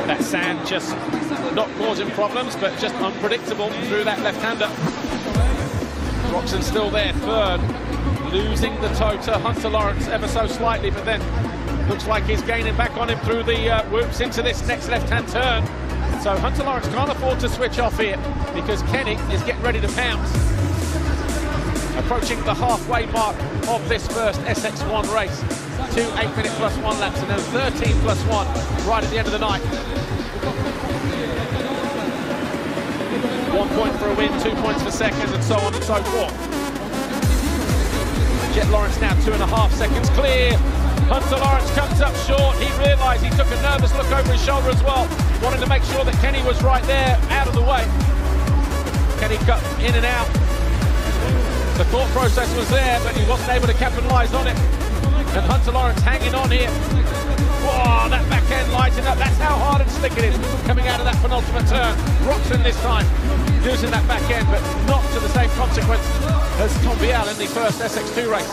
That sand just not causing problems, but just unpredictable through that left-hander. Roxon still there, 3rd, losing the toe to Hunter Lawrence ever so slightly, but then looks like he's gaining back on him through the whoops into this next left-hand turn. So Hunter Lawrence can't afford to switch off here because Kenny is getting ready to pounce. Approaching the halfway mark of this first SX1 race. 2 8-minute plus 1 laps and then 13 plus 1 right at the end of the night. 1 point for a win, 2 points for second, and so on and so forth. Jet Lawrence now 2.5 seconds clear. Hunter Lawrence comes up short. He realised he took a nervous look over his shoulder as well. Wanted to make sure that Kenny was right there, out of the way. Kenny cut in and out. The thought process was there, but he wasn't able to capitalise on it. And Hunter Lawrence hanging on here. Whoa, that back end lighting up. That's how hard and slick it is coming out of that penultimate turn. Roxon this time using that back end, but not to the same consequence as Tom Vial in the first SX2 race.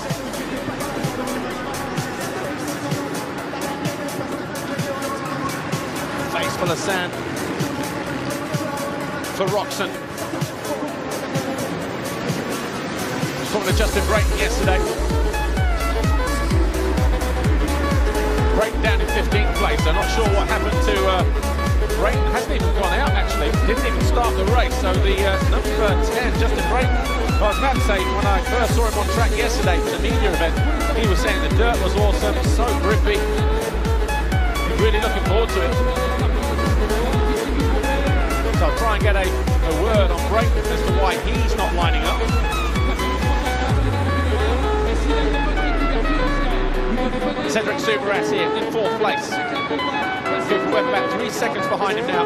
Face full of sand for Roxon. Talking to Justin Brayton yesterday. Brayton down in 15th place. I'm not sure what happened to Brayton. Hasn't even gone out actually. Didn't even start the race. So the number 10, Justin Brayton. Well, I was about to say, when I first saw him on track yesterday for the media event, he was saying the dirt was awesome, so grippy. Really looking forward to it. So I'll try and get a word on Brayton as to why he's not lining up. Cedric Subras here in 4th place. Cooper Webb about 3 seconds behind him now.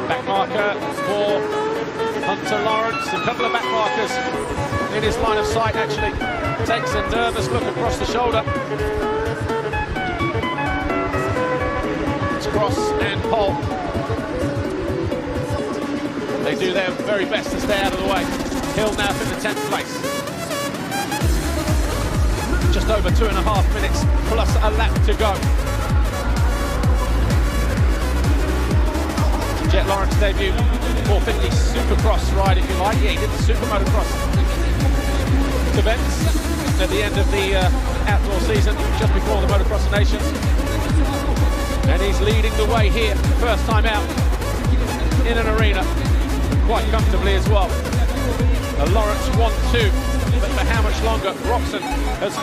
Back marker for Hunter Lawrence. A couple of back markers in his line of sight actually. Takes a nervous look across the shoulder. It's Cross and Pole. They do their very best to stay out of the way. Hill now in the 10th place. Just over 2.5 minutes plus a lap to go. Jet Lawrence debut 450 Supercross ride, if you like. Yeah, he did the Super Motocross events at the end of the outdoor season, just before the Motocross of Nations. And he's leading the way here, first time out in an arena, quite comfortably as well. Lawrence 1-2. But for how much longer? Roxon has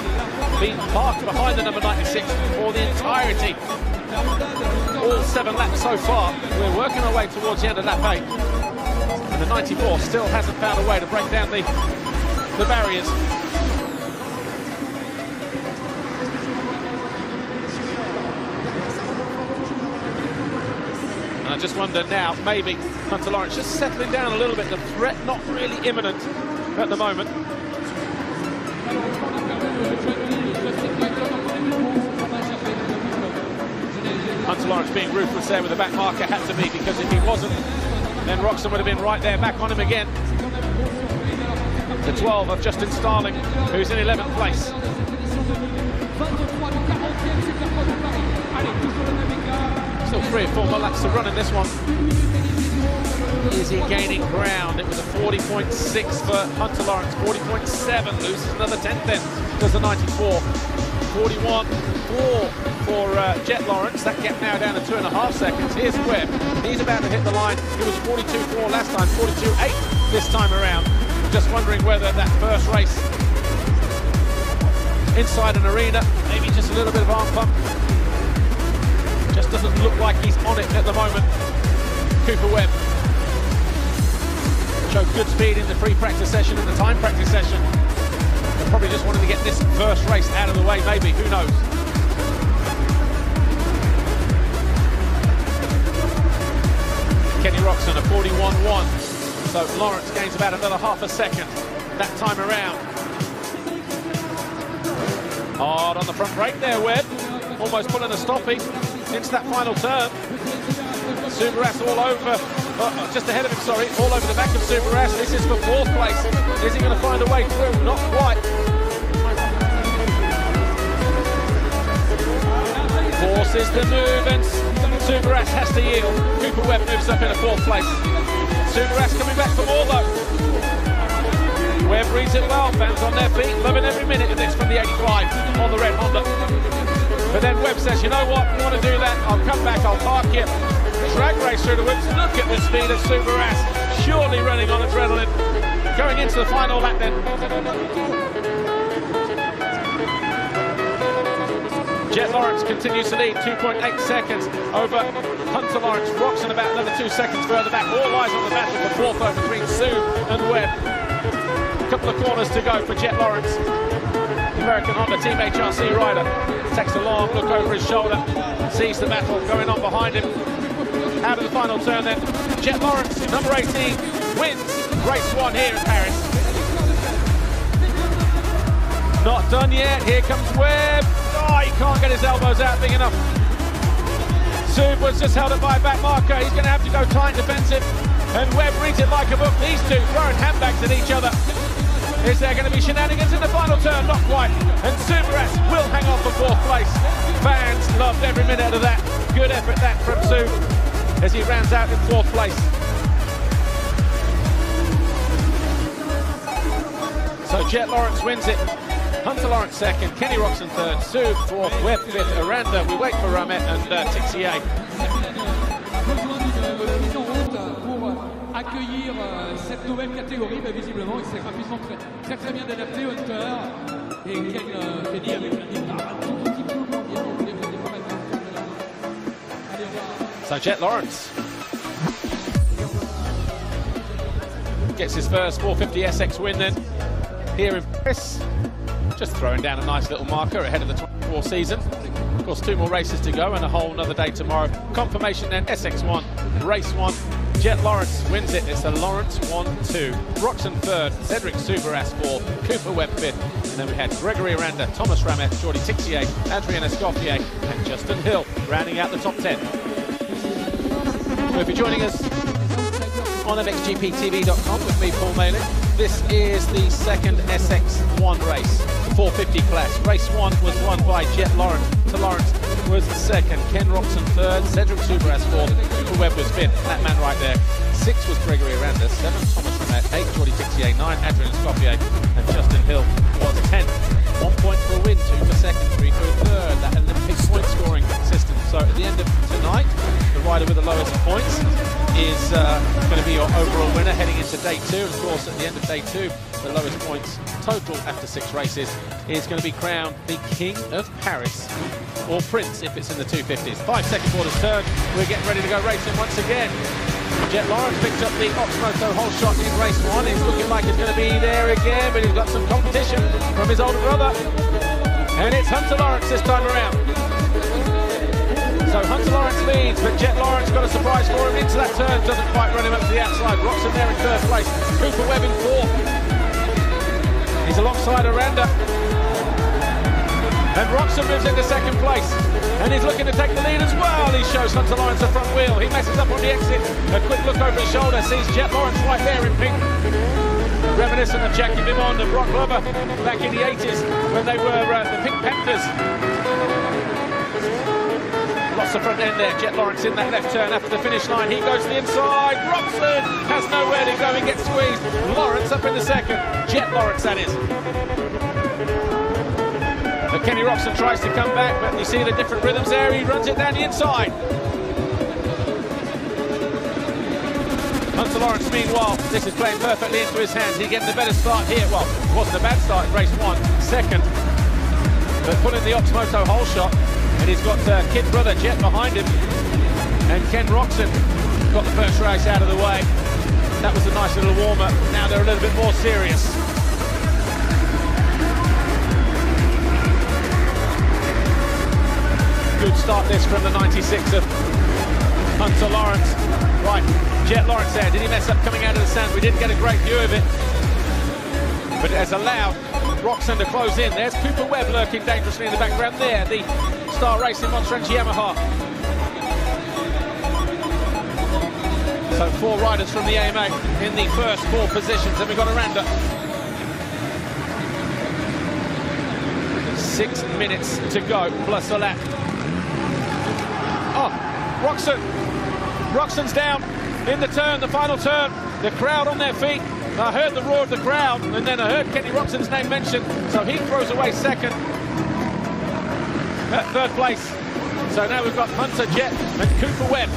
been parked behind the number 96 for the entirety. All 7 laps so far. We're working our way towards the end of lap 8. And the 94 still hasn't found a way to break down the barriers. And I just wonder now, maybe Hunter Lawrence just settling down a little bit. The threat not really imminent at the moment. Hunter Lawrence being ruthless there with the back marker, had to be, because if he wasn't, then Roxon would have been right there, back on him again. The 12 of Justin Starling, who's in 11th place. Still 3 or 4 more laps to run in this one. Is he gaining ground? It was a 40.6 for Hunter Lawrence, 40.7, loses another 10th then, does the 94. 41.4 for Jet Lawrence, that gap now down to 2.5 seconds. Here's Webb, he's about to hit the line. He was 42.4 last time, 42.8 this time around. Just wondering whether that first race inside an arena, maybe just a little bit of arm pump. Just doesn't look like he's on it at the moment. Cooper Webb showed good speed in the pre-practice session and the time practice session. They probably just wanted to get this first race out of the way, maybe, who knows. Kenny Roxon, a 41.1. So Lawrence gains about another half a second that time around. Hard on the front brake there, Webb. Almost pulling a stoppie into that final turn. Subras all over, just ahead of him, sorry, all over the back of Subras. This is for 4th place. Is he going to find a way through? Not quite. Forces the move, and Subras has to yield. Cooper Webb moves up in a 4th place. Subras coming back for more though. Webb reads it well, fans on their feet, loving every minute of this from the 85 on the red Honda. But then Webb says, you know what, you want to do that, I'll come back, I'll park you. Drag race through the woods. Look at the speed of Subras, surely running on adrenaline. Going into the final lap then. Jet Lawrence Lawrence continues to lead 2.8 seconds over Hunter Lawrence. Roczen about another 2 seconds further back. All eyes on the battle for fourth over between Sue and Webb. A couple of corners to go for Jet Lawrence. The American Honda Team HRC rider takes a long look over his shoulder, sees the battle going on behind him. Out of the final turn then, Jet Lawrence, number 18, wins race 1 here in Paris. Not done yet, here comes Webb. Oh, he can't get his elbows out big enough. Sub was just held up by a back marker. He's going to have to go tight defensive. And Webb reads it like a book. These two throwing handbags at each other. Is there going to be shenanigans in the final turn? Not quite. And Subaras will hang on for fourth place. Fans loved every minute of that. Good effort that from Sub as he rounds out in fourth place. So Jet Lawrence wins it. Hunter Lawrence second, Kenny Roczen third, Sub fourth, Webb fifth, Aranda. We wait for Ramet and Tixier. Accueillir cette nouvelle catégorie, mais visiblement il s'est rapidement très bien adapté Hunter et Kenny avec un départ un tout petit peu moins bien. So Jet Lawrence gets his first 450 SX win then here in Paris. Just throwing down a nice little marker ahead of the 24 season. Of course, 2 more races to go and a whole another day tomorrow. Confirmation then, SX1, race 1. Jet Lawrence wins it. It's a Lawrence 1-2. Roczen third, Cedric Subaras fourth, Cooper Webb fifth. And then we had Gregory Aranda, Thomas Ramet, Jordi Tixier, Adrien Escoffier, and Justin Hill rounding out the top 10. So if you're joining us on MXGPTV.com with me, Paul Malin, this is the second SX1 race, the 450 class. Race 1 was won by Jet Lawrence. To Lawrence was second, Ken Roczen third, Cedric Subaras fourth, Cooper Webb was fifth, that man right there. 6 was Gregory Aranda, 7 Thomas Ramet, 8 Jordi Tixier, 9 Adrien Escoffier, and Justin Hill was 10th. 1 point for a win, 2 for second, 3 for a third. That Olympic point scoring system. So at the end of tonight, the rider with the lowest points is going to be your overall winner heading into day 2. And of course, at the end of day 2, the lowest points total after 6 races is going to be crowned the King of Paris, or Prince if it's in the 250s. 5 second quarters turn. We're getting ready to go racing once again. Jet Lawrence picked up the Oxmoto whole shot in race 1. He's looking like he's going to be there again, but he's got some competition from his older brother. And it's Hunter Lawrence this time around. So Hunter Lawrence leads, but Jet Lawrence got a surprise for him into that turn. Doesn't quite run him up to the outside. Roczen there in third place. Cooper Webb in fourth. He's alongside Aranda. And Roczen moves into second place. And he's looking to take the lead as well. He shows Hunter Lawrence the front wheel. He messes up on the exit. A quick look over his shoulder. Sees Jet Lawrence right there in pink. Reminiscent of Jackie Vimon and Brock Glover back in the 80s when they were the Pink Panthers. Lost the front end there. Jet Lawrence in that left turn after the finish line. He goes to the inside. Roczen has nowhere to go. He gets squeezed. Lawrence up in the second. Jet Lawrence, that is. But Kenny Roczen tries to come back, but you see the different rhythms there. He runs it down the inside. Hunter Lawrence, meanwhile, this is playing perfectly into his hands. He's getting a better start here. Well, it wasn't a bad start in race 1. Second, but pulling the Oxmoto whole shot. And he's got kid brother Jet behind him. And Ken Roczen got the first race out of the way. That was a nice little warm-up. Now they're a little bit more serious. Good start this from the 96 of Hunter Lawrence. Right, Jet Lawrence there. Did he mess up coming out of the stand? We didn't get a great view of it. But it has allowed Roczen to close in. There's Cooper Webb lurking dangerously in the background there. The Star Racing Monster Energy Yamaha. So 4 riders from the AMA in the first 4 positions. And we've got Aranda. 6 minutes to go, plus a lap. Oh, Roczen's down in the turn, the final turn. The crowd on their feet. I heard the roar of the crowd, and then I heard Kenny Roczen's name mentioned, so he throws away second. At third place. So now we've got Hunter, Jet, and Cooper Webb.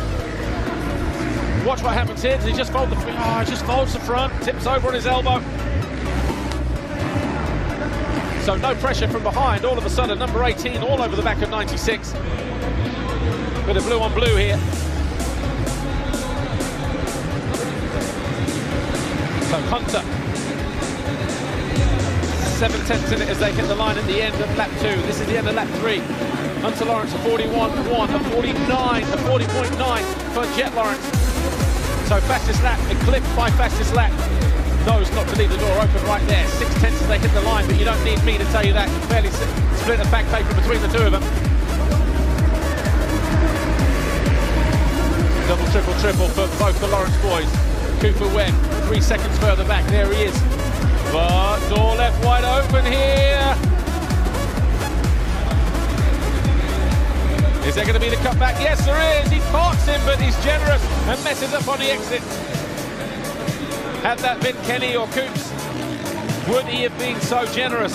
Watch what happens here. Does he just fold the front? Oh, he just folds the front, tips over on his elbow. So no pressure from behind. All of a sudden, number 18 all over the back of 96. Bit of blue on blue here. So Hunter, 7/10 in it as they hit the line at the end of lap 2. This is the end of lap 3. Hunter Lawrence a 41.1, a 49, a 40.9 for Jet Lawrence. So fastest lap, eclipsed by fastest lap. Knows not to leave the door open right there. 6/10 as they hit the line, but you don't need me to tell you that. You barely split a back paper between the two of them. Double, triple for both the Lawrence boys. Cooper Webb, 3 seconds further back. There he is. But door left wide open here. Is there going to be the cutback? Yes, there is. He parks him, but he's generous and messes up on the exit. Had that been Kenny or Coops, would he have been so generous?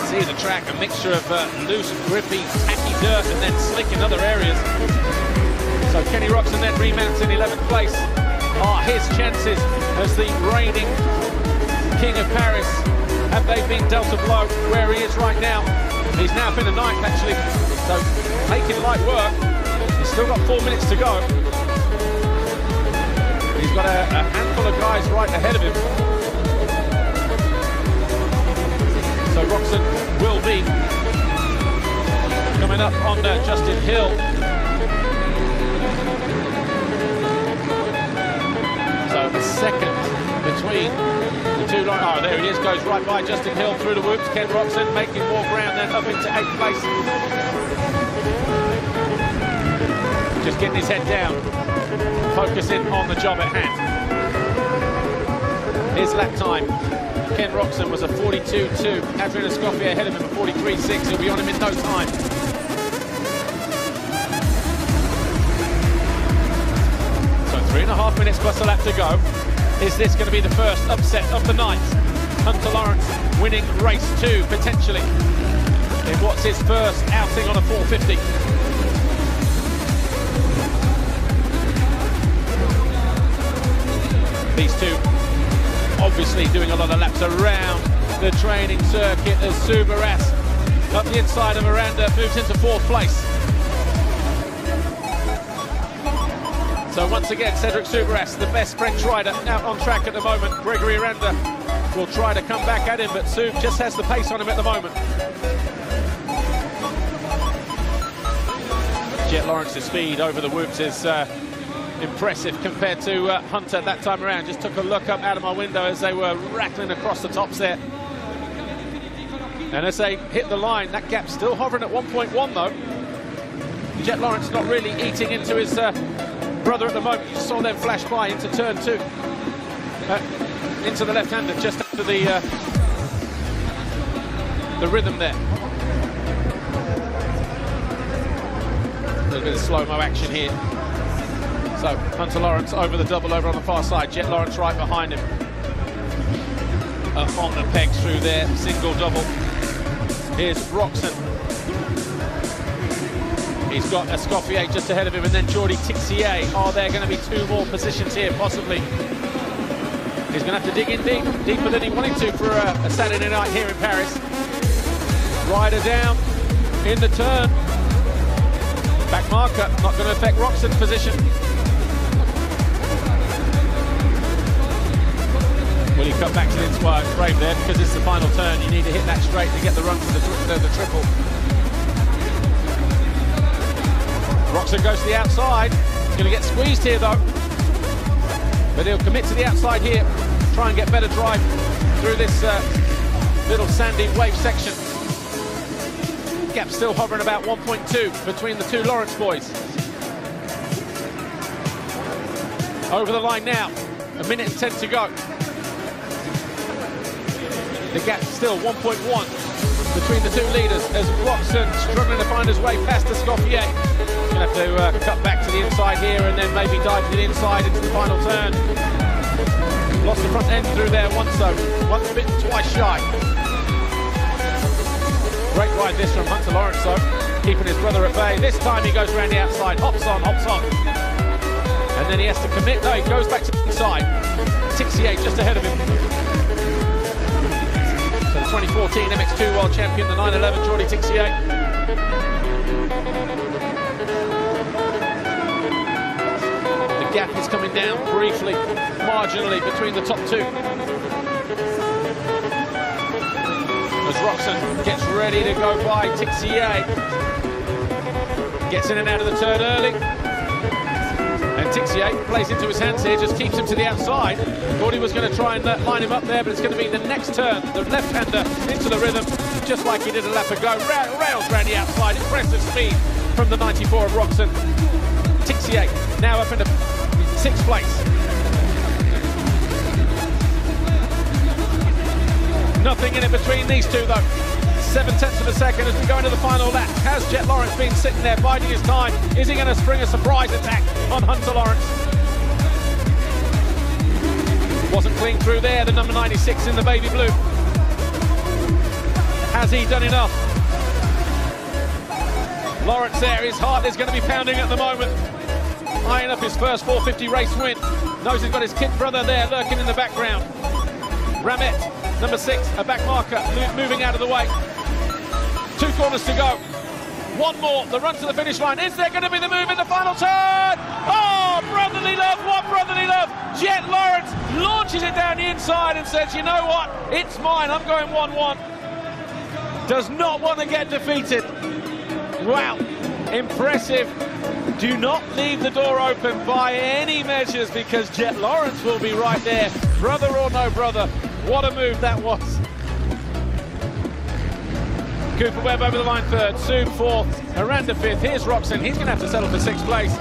See the track, a mixture of loose, grippy, tacky dirt and then slick in other areas. So Kenny Roczen then remounts in 11th place. Are his chances as the reigning King of Paris? Have they been dealt a blow where he is right now? He's now been a 9th actually, so making light work. He's still got 4 minutes to go. He's got a handful of guys right ahead of him. So Roczen will be coming up on Justin Hill. So a second between the two. Oh, there he is, goes right by Justin Hill through the whoops. Ken Roczen making more ground, then up into 8th place. Just getting his head down, focusing on the job at hand. His lap time. Ken Roczen was a 42.2. Adrian Escoffier ahead of him at 43.6. He'll be on him in no time. So 3.5 minutes plus a lap to go. Is this going to be the first upset of the night? Hunter Lawrence winning race 2 potentially in what's his first outing on a 450. These two obviously doing a lot of laps around the training circuit as Subirats up the inside of Miranda moves into 4th place. So once again, Cedric Subirats, the best French rider out on track at the moment. Gregory Aranda will try to come back at him, but Sub just has the pace on him at the moment. Jet Lawrence's speed over the whoops is impressive compared to Hunter that time around. Just took a look up out of my window as they were rattling across the tops there. And as they hit the line, that gap's still hovering at 1.1 though. Jet Lawrence not really eating into his brother at the moment. You saw them flash by into turn 2. Into the left-hander just after the rhythm there. A little bit of slow-mo action here. So Hunter Lawrence over the double over on the far side. Jet Lawrence right behind him. Up on the pegs through there. Single, double. Here's Roczen. He's got Escoffier just ahead of him, and then Jordi Tixier. Are there going to be 2 more positions here? Possibly. He's going to have to dig in deep, deeper than he wanted to for a Saturday night here in Paris. Rider down in the turn. Back marker, not going to affect Roczen's position. Will he cut back to the inside? Brave there, because it's the final turn. You need to hit that straight to get the run for the triple. Roczen goes to the outside. He's going to get squeezed here though. But he'll commit to the outside here. Try and get better drive through this little sandy wave section. Gap still hovering about 1.2 between the two Lawrence boys. Over the line now. 1 minute and 10 to go. The gap still 1.1 between the two leaders as Roczen struggling to find his way past Escoffier. Gonna have to cut back to the inside here and then maybe dive to the inside into the final turn. Lost the front end through there once though. Once bitten, twice shy. Great ride this from Hunter Lawrence though, keeping his brother at bay. This time he goes around the outside, hops on, hops on. And then he has to commit. No, he goes back to the inside. Tixier just ahead of him. So the 2014 MX2 World Champion, the 911 Jordi Tixier. The gap is coming down briefly, marginally between the top two. As Roczen gets ready to go by Tixier. Gets in and out of the turn early. And Tixier plays into his hands here, just keeps him to the outside. Thought he was going to try and line him up there, but it's going to be the next turn, the left-hander into the rhythm, just like he did a lap ago. Rails around the outside, impressive speed from the 94 of Roczen. Tixier now up into 6th place. Nothing in it between these two though. 7/10 of a second as we go into the final lap. Has Jet Lawrence been sitting there biding his time? Is he going to spring a surprise attack on Hunter Lawrence? Wasn't clean through there, the number 96 in the baby blue. Has he done enough? Lawrence there, his heart is going to be pounding at the moment. Eyeing up his first 450 race win. Knows he's got his kid brother there lurking in the background. Ramet, number 6, a back marker, moving out of the way. 2 corners to go. One more, the run to the finish line. Is there going to be the move in the final turn? Oh, brotherly love, what brotherly love. Jet Lawrence launches it down the inside and says, you know what, it's mine, I'm going 1-1. Does not want to get defeated. Wow, impressive. Do not leave the door open by any measures because Jet Lawrence will be right there. Brother or no brother, what a move that was. Cooper Webb over the line 3rd, Soon 4th, Aranda 5th. Here's Roczen, he's going to have to settle for 6th place.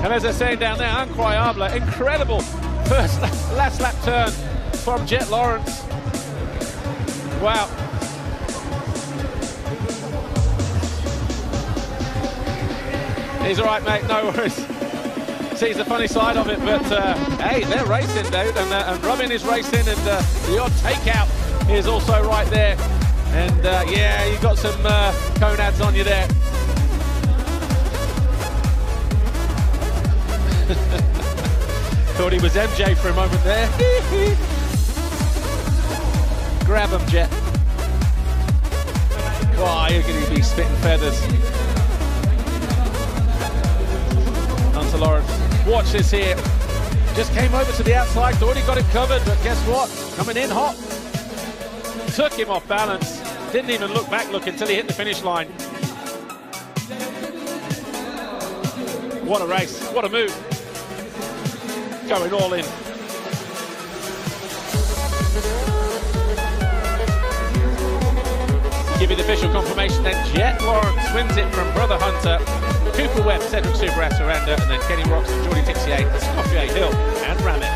And as they're saying down there, incroyable, incredible first last lap turn from Jet Lawrence. Wow. He's all right, mate, no worries. Sees the funny side of it, but hey, they're racing, dude, and Robin is racing, and the odd takeout is also right there. And yeah, you've got some conads on you there. Thought he was MJ for a moment there. Grab him, Jet. Wow, you're going to be spitting feathers. Hunter Lawrence, watch this here. Just came over to the outside, thought he got it covered, but guess what? Coming in hot. Took him off balance. Didn't even look back until he hit the finish line. What a race, what a move. Going all in. Give you the official confirmation then. Jet Lawrence wins it from Brother Hunter, Cooper Webb, Cedric Super Aranda, and then Kenny Roczen, Jordi Tixier, Escoffier Hill, and Ramet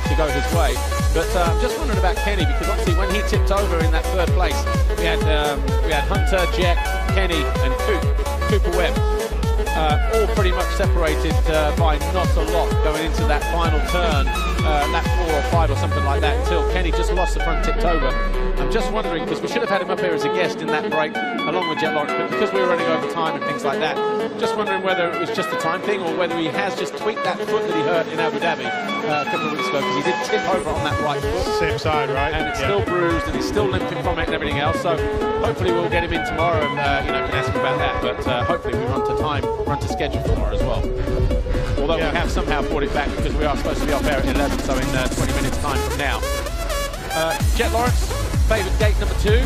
to go his way. But I'm just wondering about Kenny, because obviously when he tipped over in that 3rd place, we had Hunter, Jet, Kenny, and Cooper Webb, all pretty much separated by not a lot going into that final turn, lap 4 or 5 or something like that, until Kenny just lost the front, tipped over. I'm just wondering, because we should have had him up here as a guest in that break, along with Jet Lawrence, but because we were running over time and things like that, just wondering whether it was just a time thing or whether he has just tweaked that foot that he hurt in Abu Dhabi a couple of weeks ago, because he did tip over on that right foot. Same side, right? And it's still bruised, and he's still limping from it and everything else. So hopefully we'll get him in tomorrow and you know, can ask him about that. But hopefully we run to schedule for tomorrow as well. Although we have somehow brought it back because we are supposed to be off air at 11, so in 20 minutes time from now. Jet Lawrence, favoured gate number 2.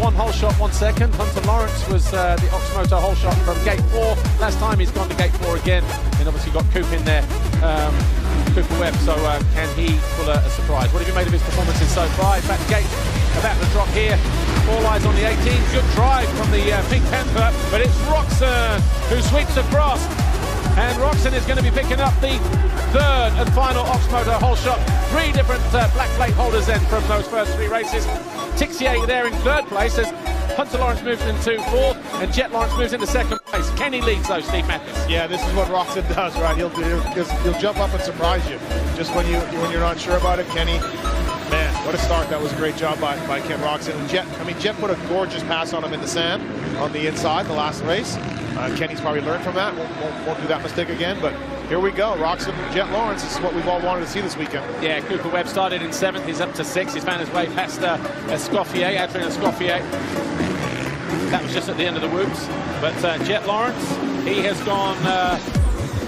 1 hole shot, 1 second. Hunter Lawrence was the Oxmoto hole shot from gate 4. Last time he's gone to gate 4 again. And obviously got Coop in there, Cooper Webb. So can he pull a surprise? What have you made of his performances so far? In fact, gate about to drop here. All eyes on the 18. Good drive from the Pink Panther, but it's Roczen who sweeps across. And Roczen is going to be picking up the 3rd and final Oxmoto hole shot. 3 different black plate holders then from those first 3 races. Tixier there in 3rd place as Hunter Lawrence moves into 4th and Jet Lawrence moves into 2nd place. Kenny leads though, Steve Mathis. Yeah, this is what Roczen does, right? He'll jump up and surprise you. Just when you're not sure about it, Kenny. Man, what a start. That was a great job by Ken Roczen. And Jet put a gorgeous pass on him in the sand on the inside the last race. Kenny's probably learned from that. Won't do that mistake again, but here we go. Roczen, Jet Lawrence. This is what we've all wanted to see this weekend. Yeah, Cooper Webb started in 7th. He's up to 6th. He's found his way past Escoffier, Adrien Escoffier. That was just at the end of the whoops. But Jet Lawrence, he has gone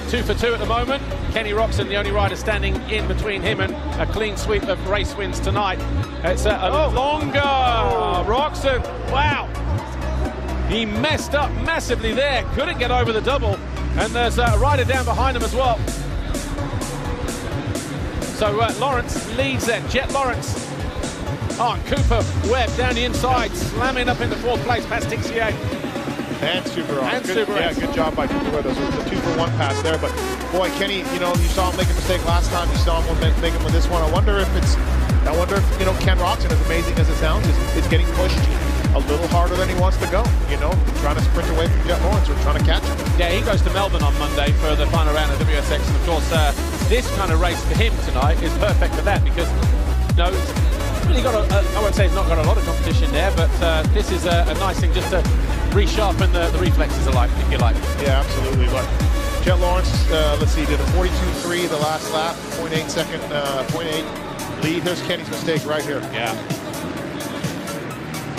2 for 2 at the moment. Kenny Roczen, the only rider standing in between him and a clean sweep of race wins tonight. It's a longer Roczen. Wow. He messed up massively there. Couldn't get over the double. And there's a rider down behind him as well. So Lawrence leads there. Jet Lawrence. Oh, Cooper Webb down the inside, slamming up into 4th place past Tixier. And Super Rock. And good, Super yeah, good job by Cooper Webb. Those were the 2-for-1 pass there. But boy, Kenny, you know, you saw him make a mistake last time. You saw him make him with this one. I wonder if you know, Ken Roczen, as amazing as it sounds, is getting pushed a little harder than he wants to go. You know, trying to sprint away from Jet Lawrence or trying to catch him. Yeah, he goes to Melbourne on Monday for the final round of WSX, and of course, this kind of race for him tonight is perfect for that because, you know, it's really got I won't say he's not got a lot of competition there, but this is a nice thing just to resharpen the reflexes alike, if you like. Yeah, absolutely. But Jet Lawrence, let's see, did a 42.3 the last lap, 0.8 second, 0.8 lead. Here's Kenny's mistake right here. Yeah.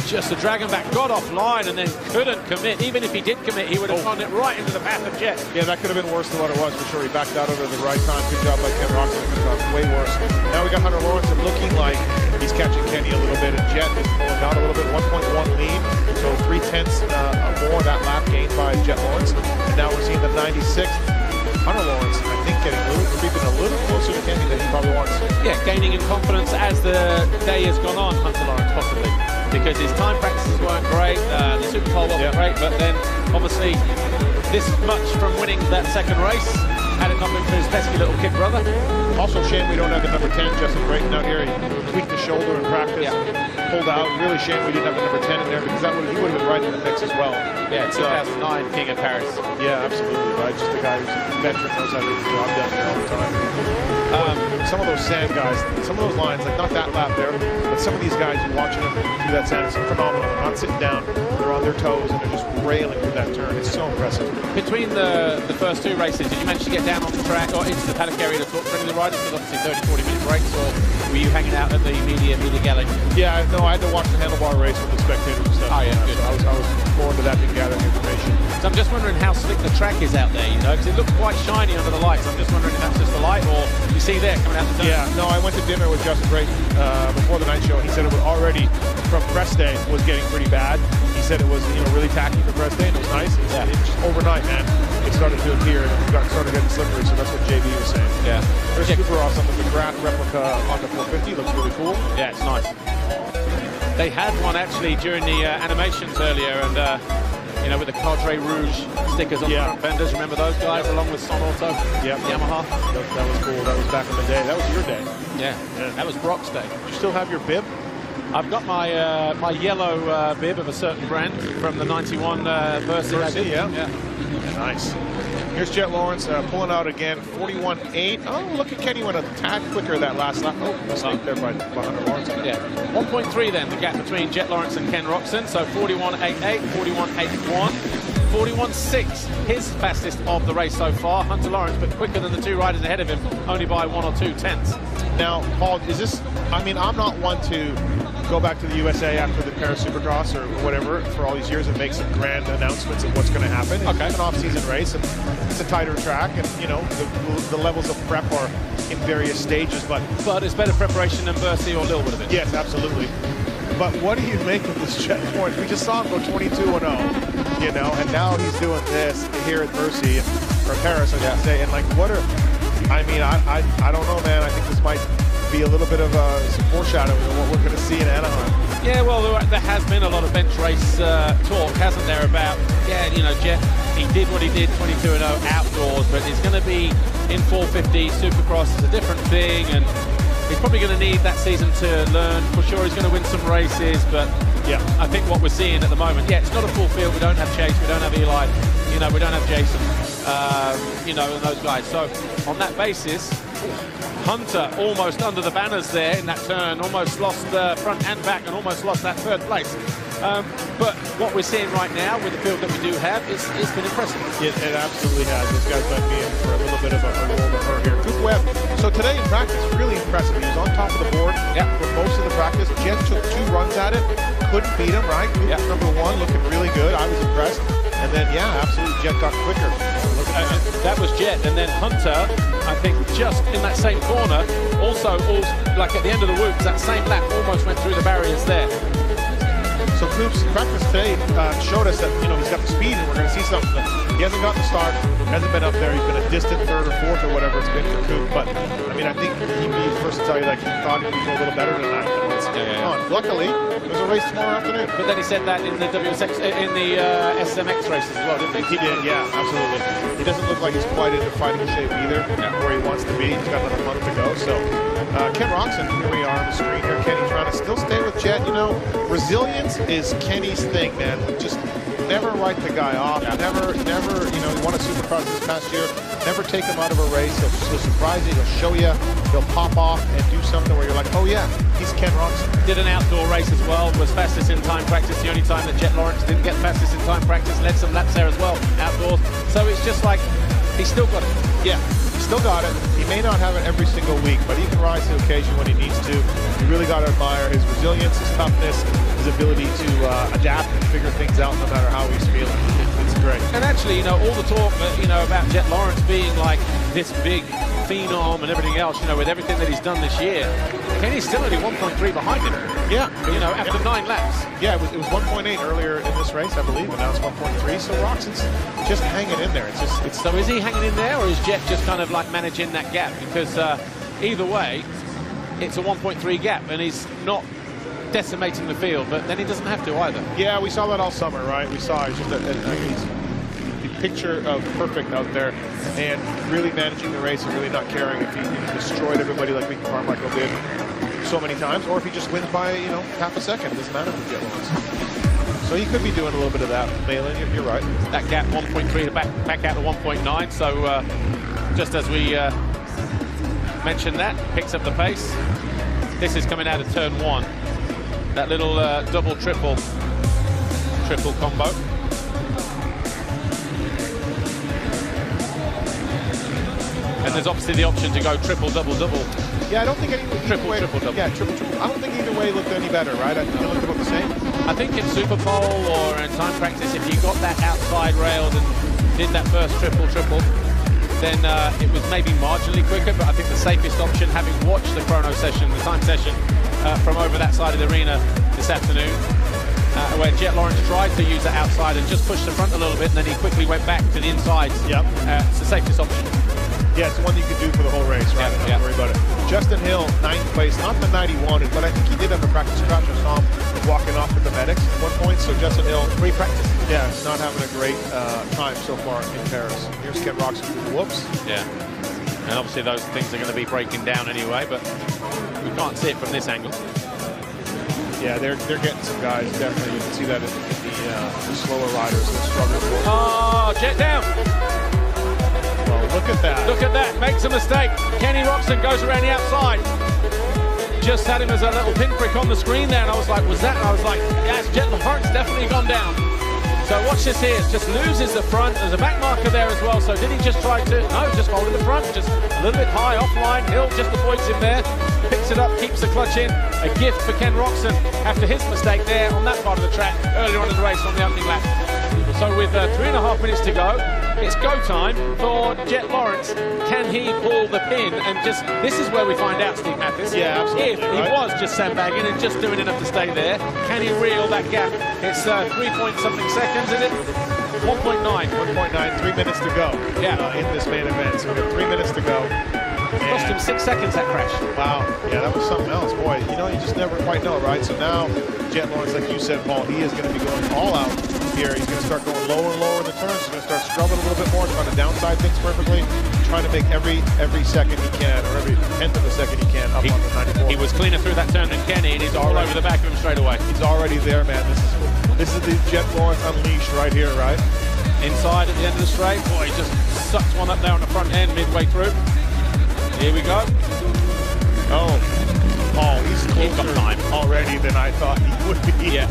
Just the dragon back got offline and then couldn't commit. Even if he did commit, he would have gone it right into the path of Jet. Yeah, that could have been worse than what it was for sure. He backed out over the right time. Good job by Ken Roczen. Could have gone way worse. Now we got Hunter Lawrence looking like he's catching Kenny a little bit, and Jet is pulling out a little bit. 1.1 lead, so 3/10 more that lap gained by Jet Lawrence. And now we're seeing the 96th. Hunter Lawrence, I think, creeping a little closer to Kenny than he probably wants. Yeah, gaining in confidence as the day has gone on, Hunter Lawrence possibly. Because his time practices weren't great, the Super Pole wasn't great, but then obviously this much from winning that second race, had it not been for his pesky little kid brother. Also, shame we don't have the number 10, Justin Brayton out here. He tweaked the shoulder in practice, pulled out. Really shame we didn't have the number 10 in there because he would have been right in the mix as well. Yeah, 2009 King of Paris. Yeah, absolutely, right? Just a guy who's a veteran, knows how to do the job down there all the time. Some of those sand guys, some of those lines, like not that lap there, but some of these guys, you're watching them do that sand, it's phenomenal. They're not sitting down, they're on their toes, and they're just railing through that turn. It's so impressive. Between the first 2 races, did you manage to get down on the track or into the paddock area to talk to any of the riders? Because obviously 30-40 minute breaks, or were you hanging out at the media gallery? Yeah, no, I had to watch the handlebar race with the spectators and stuff. Oh yeah, good. So I was more into that than gathering information. So I'm just wondering how slick the track is out there, you know, because it looks quite shiny under the lights. I'm just wondering if that's just the light or you see there coming out the turn. Yeah, no, I went to dinner with Justin Brayton before the night show, and he said it was already from press day was getting pretty bad. He said it was, you know, really tacky for press day, and it was nice. Yeah. It just overnight, man, it started to appear and it started getting slippery. So that's what JB was saying. Yeah, there's super awesome with the Grant replica on the 450. Looks really cool. Yeah, it's nice. They had one actually during the animations earlier, and you know, with the Cadre Rouge stickers on the front fenders. Remember those guys along with Son Auto? Yeah, Yamaha. That was cool. That was back in the day. That was your day. Yeah, that was Brock's day. Do you still have your bib? I've got my my yellow bib of a certain brand from the 91 Versi. Yeah. Nice. Here's Jet Lawrence pulling out again, 41.8. Oh, look at Kenny went a tad quicker that last lap. Oh, mistake there by Hunter Lawrence. Yeah, 1.3 then, the gap between Jet Lawrence and Ken Roczen. So 41.88, 41.81, 41.6, his fastest of the race so far. Hunter Lawrence, but quicker than the 2 riders ahead of him, only by 1 or 2 tenths. Now, Paul, is this, I mean, I'm not one to go back to the USA after the Paris Supercross or whatever for all these years and make some grand announcements of what's going to happen. Okay. It's an off-season race, and it's a tighter track, and, you know, the levels of prep are in various stages, but it's better preparation than Versi or Lilwood of it. Yes, absolutely. But what do you make of this Jet Lawrence? We just saw him go 22-0, you know, and now he's doing this here at Versi, or Paris, I should say, and like, what are, I mean, I don't know, man. I think this might be a little bit of some foreshadowing of what we're going to see in Anaheim. Yeah, well, there has been a lot of bench race talk, hasn't there, about, yeah, you know, Jet, he did what he did, 22-0 outdoors, but he's going to be in 450 Supercross. It's a different thing, and he's probably going to need that season to learn. For sure, he's going to win some races, but yeah, I think what we're seeing at the moment, yeah, it's not a full field. We don't have Chase, we don't have Eli, you know, we don't have Jason, you know, and those guys. So on that basis, Hunter almost under the banners there in that turn, almost lost front and back and almost lost that 3rd place. But what we're seeing right now with the field that we do have, it's been impressive. It absolutely has. This guy's led me in for a little bit of a roll to her here. Coop Webb. So today in practice, really impressive. He was on top of the board for most of the practice. Jet took 2 runs at it. Couldn't beat him, right? Coop number 1, looking really good. I was impressed. And then, yeah, absolutely, Jet got quicker. That was Jet. And then Hunter, I think, just in that same corner, also like at the end of the whoops, that same lap almost went through the barriers there. So Coop's practice today showed us that, you know, he's got the speed and we're going to see something. He hasn't gotten the start, hasn't been up there. He's been a distant 3rd or 4th or whatever it's been for Coop. But, I mean, I think he'd be the first to tell you that he thought he would go a little better than that. Luckily, there's a race tomorrow afternoon. But then he said that in the SMX races as well, didn't he? He did, yeah, absolutely. He doesn't look like he's quite into fighting shape either, where he wants to be. He's got another month to go. So, Ken Roxon, here we are on the screen here. Kenny trying to still stay with Jet. You know, resilience is Kenny's thing, man. Just never write the guy off. Never, you know, he won a Supercross this past year. Never take him out of a race. He'll surprise you. He'll show you. He'll pop off and do something where you're like, oh yeah, he's Ken Roxon. Did an outdoor race as well. Was fastest in time practice. The only time that Jet Lawrence didn't get fastest in time practice. Led some laps there as well, outdoors. So it's just like, he's still got it. Yeah, he's still got it. He may not have it every single week, but he can rise to the occasion when he needs to. You really got to admire his resilience, his toughness, his ability to adapt and figure things out no matter how he's feeling. It's great. And actually, you know, all the talk, you know, about Jet Lawrence being like this big phenom and everything else, you know, with everything that he's done this year, Kenny's still only 1.3 behind him. Yeah. You know, after 9 laps. Yeah, it was 1.8 earlier in this race, I believe, and now it's 1.3. So Roxon's just hanging in there. So is he hanging in there, or is Jet just kind of like managing that gap? Because either way, it's a 1.3 gap, and he's not decimating the field, but then he doesn't have to either. Yeah, we saw that all summer, right? We saw he's just he's the picture of perfect out there, and really managing the race and really not caring if he destroyed everybody like Mickey Carmichael did so many times, or if he just wins by, you know, half a second. It doesn't matter for Jet Lawrence. So he could be doing a little bit of that. Malin, you're right. That gap 1.3 to back out to 1.9. So just as we mentioned that, picks up the pace. This is coming out of turn 1. That little double triple combo. And there's obviously the option to go triple, double, double. Yeah, I don't think triple, double. Yeah, triple. I don't think either way looked any better, right? I think they looked about the same. I think in Super Bowl or in time practice, if you got that outside rail and did that first triple, then it was maybe marginally quicker. But I think the safest option, having watched the chrono session, the time session from over that side of the arena this afternoon, where Jet Lawrence tried to use that outside and just push the front a little bit, and then he quickly went back to the inside. Yep. It's the safest option. Yeah, it's the one you could do for the whole race, right? Yeah, Don't worry about it. Justin Hill, 9th place, not the night he wanted, but I think he did have a practice crash. I saw him walking off with the medics at one point, so Justin Hill, pre-practice. Yeah, not having a great time so far in Paris. Here's Ken Roxon. Whoops. Yeah. And obviously those things are going to be breaking down anyway, but we can't see it from this angle. Yeah, they're getting some guys, definitely. You can see that in the slower riders that struggle for. Oh, Jet down. Well, look at that. Look at that. Makes a mistake. Kenny Roxon goes around the outside. Just had him as a little pinprick on the screen there, and I was like, was that? And I was like, yes, Jet Lawrence definitely gone down. So watch this here. Just loses the front. There's a back marker there as well. So did he just try to? No, just holding the front. Just a little bit high offline. Hill just avoids him there. Picks it up, keeps the clutch in. A gift for Ken Roxon after his mistake there on that part of the track earlier on in the race on the opening lap. So with 3.5 minutes to go, it's go time for Jet Lawrence. Can he pull the pin? And just, this is where we find out, Steve Mathis. Yeah, absolutely. If he was just sandbagging and just doing enough to stay there, can he reel that gap? It's 3-point-something seconds, is it? 1.9. 1.9, 3 minutes to go in this main event. So we've got 3 minutes to go. Cost him 6 seconds, that crash. Wow, yeah, that was something else. Boy, you know, you just never quite know, right? So now, Jet Lawrence, like you said, Paul, he is going to be going all out here. He's going to start going lower and lower in the turns. He's going to start struggling a little bit more, trying to downside things perfectly, trying to make every second he can, or every tenth of a second he can, up on the 94. He was cleaner through that turn than Kenny, and he's all over the back of him straight away. He's already there, man. This is the Jet Lawrence unleashed right here, right? Inside at the end of the straight. Boy, he just sucks one up there on the front end midway through. Here we go. Oh, Paul, he's closer got time already than I thought he would be. Yeah.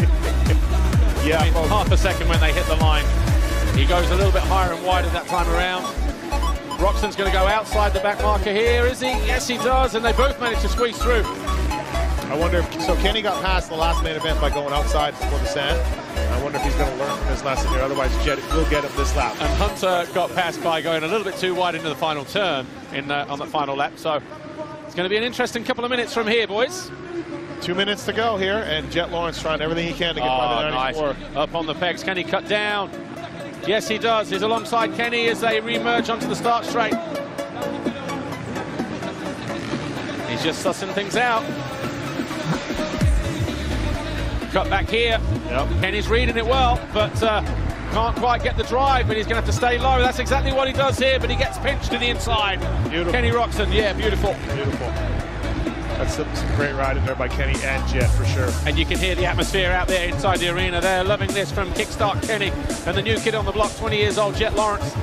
Yeah, I mean, half a second when they hit the line. He goes a little bit higher and wider that time around. Roxon's going to go outside the back marker here, is he? Yes, he does, and they both managed to squeeze through. I wonder if, so Kenny got past the last main event by going outside for the sand. I wonder if he's going to learn from his lesson here, otherwise Jet will get him this lap. And Hunter got past by going a little bit too wide into the final turn on the final lap, so it's going to be an interesting couple of minutes from here, boys. 2 minutes to go here, and Jet Lawrence trying everything he can to get by the 94. Nice. Up on the pegs, can he cut down? Yes, he does. He's alongside Kenny as they re-merge onto the start straight. He's just sussing things out. Cut back here. Yep. Kenny's reading it well, but can't quite get the drive, but he's going to have to stay low. That's exactly what he does here, but he gets pinched to the inside. Beautiful. Kenny Roxon, yeah, beautiful. Beautiful. That's some great riding there by Kenny and Jet, for sure. And you can hear the atmosphere out there inside the arena. They're loving this from Kickstart Kenny and the new kid on the block, 20 years old, Jet Lawrence.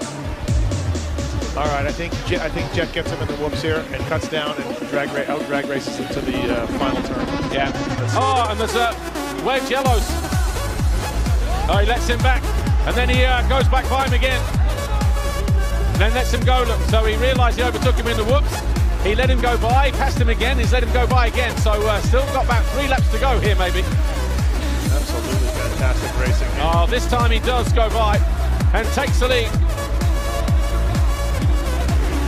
All right, I think Jet gets him in the whoops here and cuts down and drag races into the final turn. Yeah. Oh, and there's Wave Yellows. Oh, he lets him back, and then he goes back by him again. And then lets him go, look. So he realised he overtook him in the whoops. He let him go by, passed him again, he's let him go by again. So still got about 3 laps to go here, maybe. Absolutely fantastic racing here. Oh, this time he does go by and takes the lead.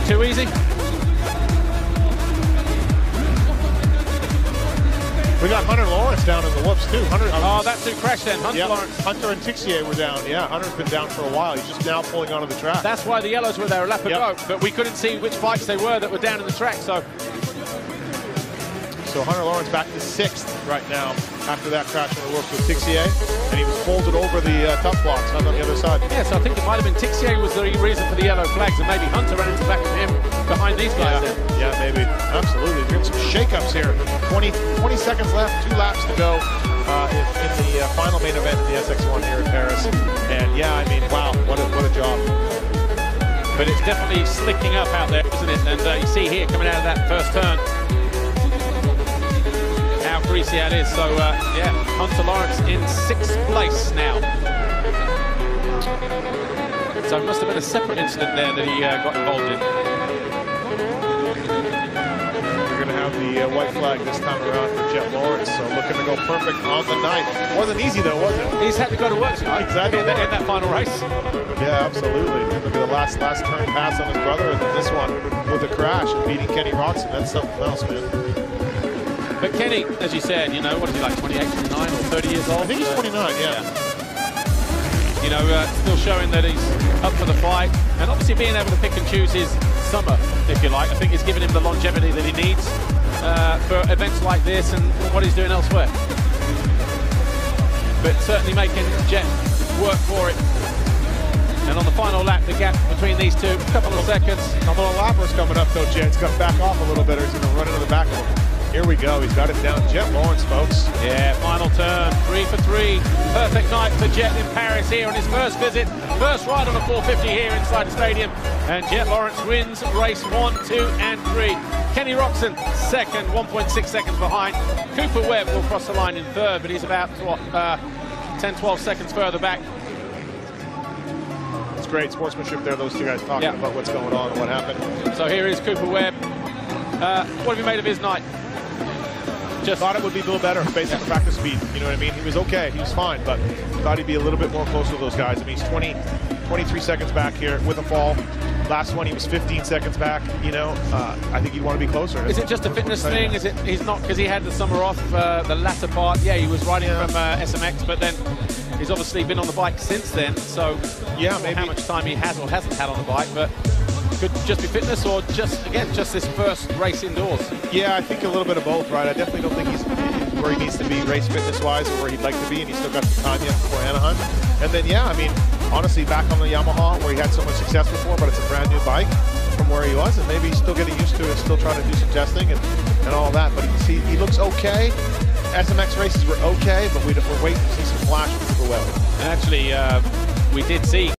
Too easy. We got Hunter Lawrence down in the whoops too. Oh, that's who crashed then, Hunter Lawrence. Hunter and Tixier were down, yeah. Hunter's been down for a while. He's just now pulling onto the track. That's why the yellows were there a lap ago, but we couldn't see which bikes they were that were down in the track, so Hunter Lawrence back to 6th right now after that crash on the whoops with Tixier, and he was folded over the tough blocks on the other side. Yeah, so I think it might have been Tixier was the reason for the yellow flags, and maybe Hunter ran into the back of him behind these guys. Yeah, maybe. Absolutely. We're getting some shakeups here. 20 seconds left, 2 laps to go in the final main event in the SX1 here in Paris. And yeah, I mean, wow, what a job. But it's definitely slicking up out there, isn't it? And you see here coming out of that first turn how greasy that is. So yeah, Hunter Lawrence in 6th place now. So it must have been a separate incident there that he got involved in. We're going to have the white flag this time around for Jet Lawrence, so looking to go perfect on the night. Wasn't easy though, was it? He's had to go to work tonight. Exactly. In that final race. Yeah, absolutely. Look at the last turn pass on his brother, and then this one with a crash and beating Kenny Roxon. That's something else, man. But Kenny, as you said, you know, what is he, like 28, 29 or 30 years old? I think he's 29, yeah. You know, still showing that he's up for the fight, and obviously being able to pick and choose his summer, if you like. I think it's given him the longevity that he needs for events like this and what he's doing elsewhere. But certainly making Jet work for it. And on the final lap, the gap between these two, a couple of seconds. A couple of lappers coming up though, Jet's got to back off a little bit or he's going to run into the back of him. Here we go, he's got it down. Jet Lawrence, folks. Yeah, final turn, 3 for 3. Perfect night for Jet in Paris here on his first visit. First ride on a 450 here inside the stadium. And Jet Lawrence wins race 1, 2, and 3. Kenny Roxon, 2nd, 1.6 seconds behind. Cooper Webb will cross the line in 3rd, but he's about, 10, 12 seconds further back. It's great sportsmanship there, those two guys talking about what's going on and what happened. So here is Cooper Webb. What have you made of his night? Just thought it would be a little better based on the practice speed. You know what I mean? He was okay, he was fine, but thought he'd be a little bit more closer to those guys. I mean, he's 23 seconds back here with a fall. Last one, he was 15 seconds back. You know, I think he'd want to be closer. Is it just a fitness thing? Is it? He's not, because he had the summer off, the latter part. Yeah, he was riding from SMX, but then he's obviously been on the bike since then. So yeah, maybe how much time he has or hasn't had on the bike, but could just be fitness or just this first race indoors. Yeah, I think a little bit of both, right? I definitely don't think he's where he needs to be race fitness-wise or where he'd like to be, and he's still got some time yet before Anaheim. And then, yeah, I mean, honestly, back on the Yamaha where he had so much success before, but it's a brand new bike from where he was, and maybe he's still getting used to it, still trying to do some testing and all that. But he looks okay. SMX races were okay, but we're waiting to see some flash from Cooper Webb. And actually, we did see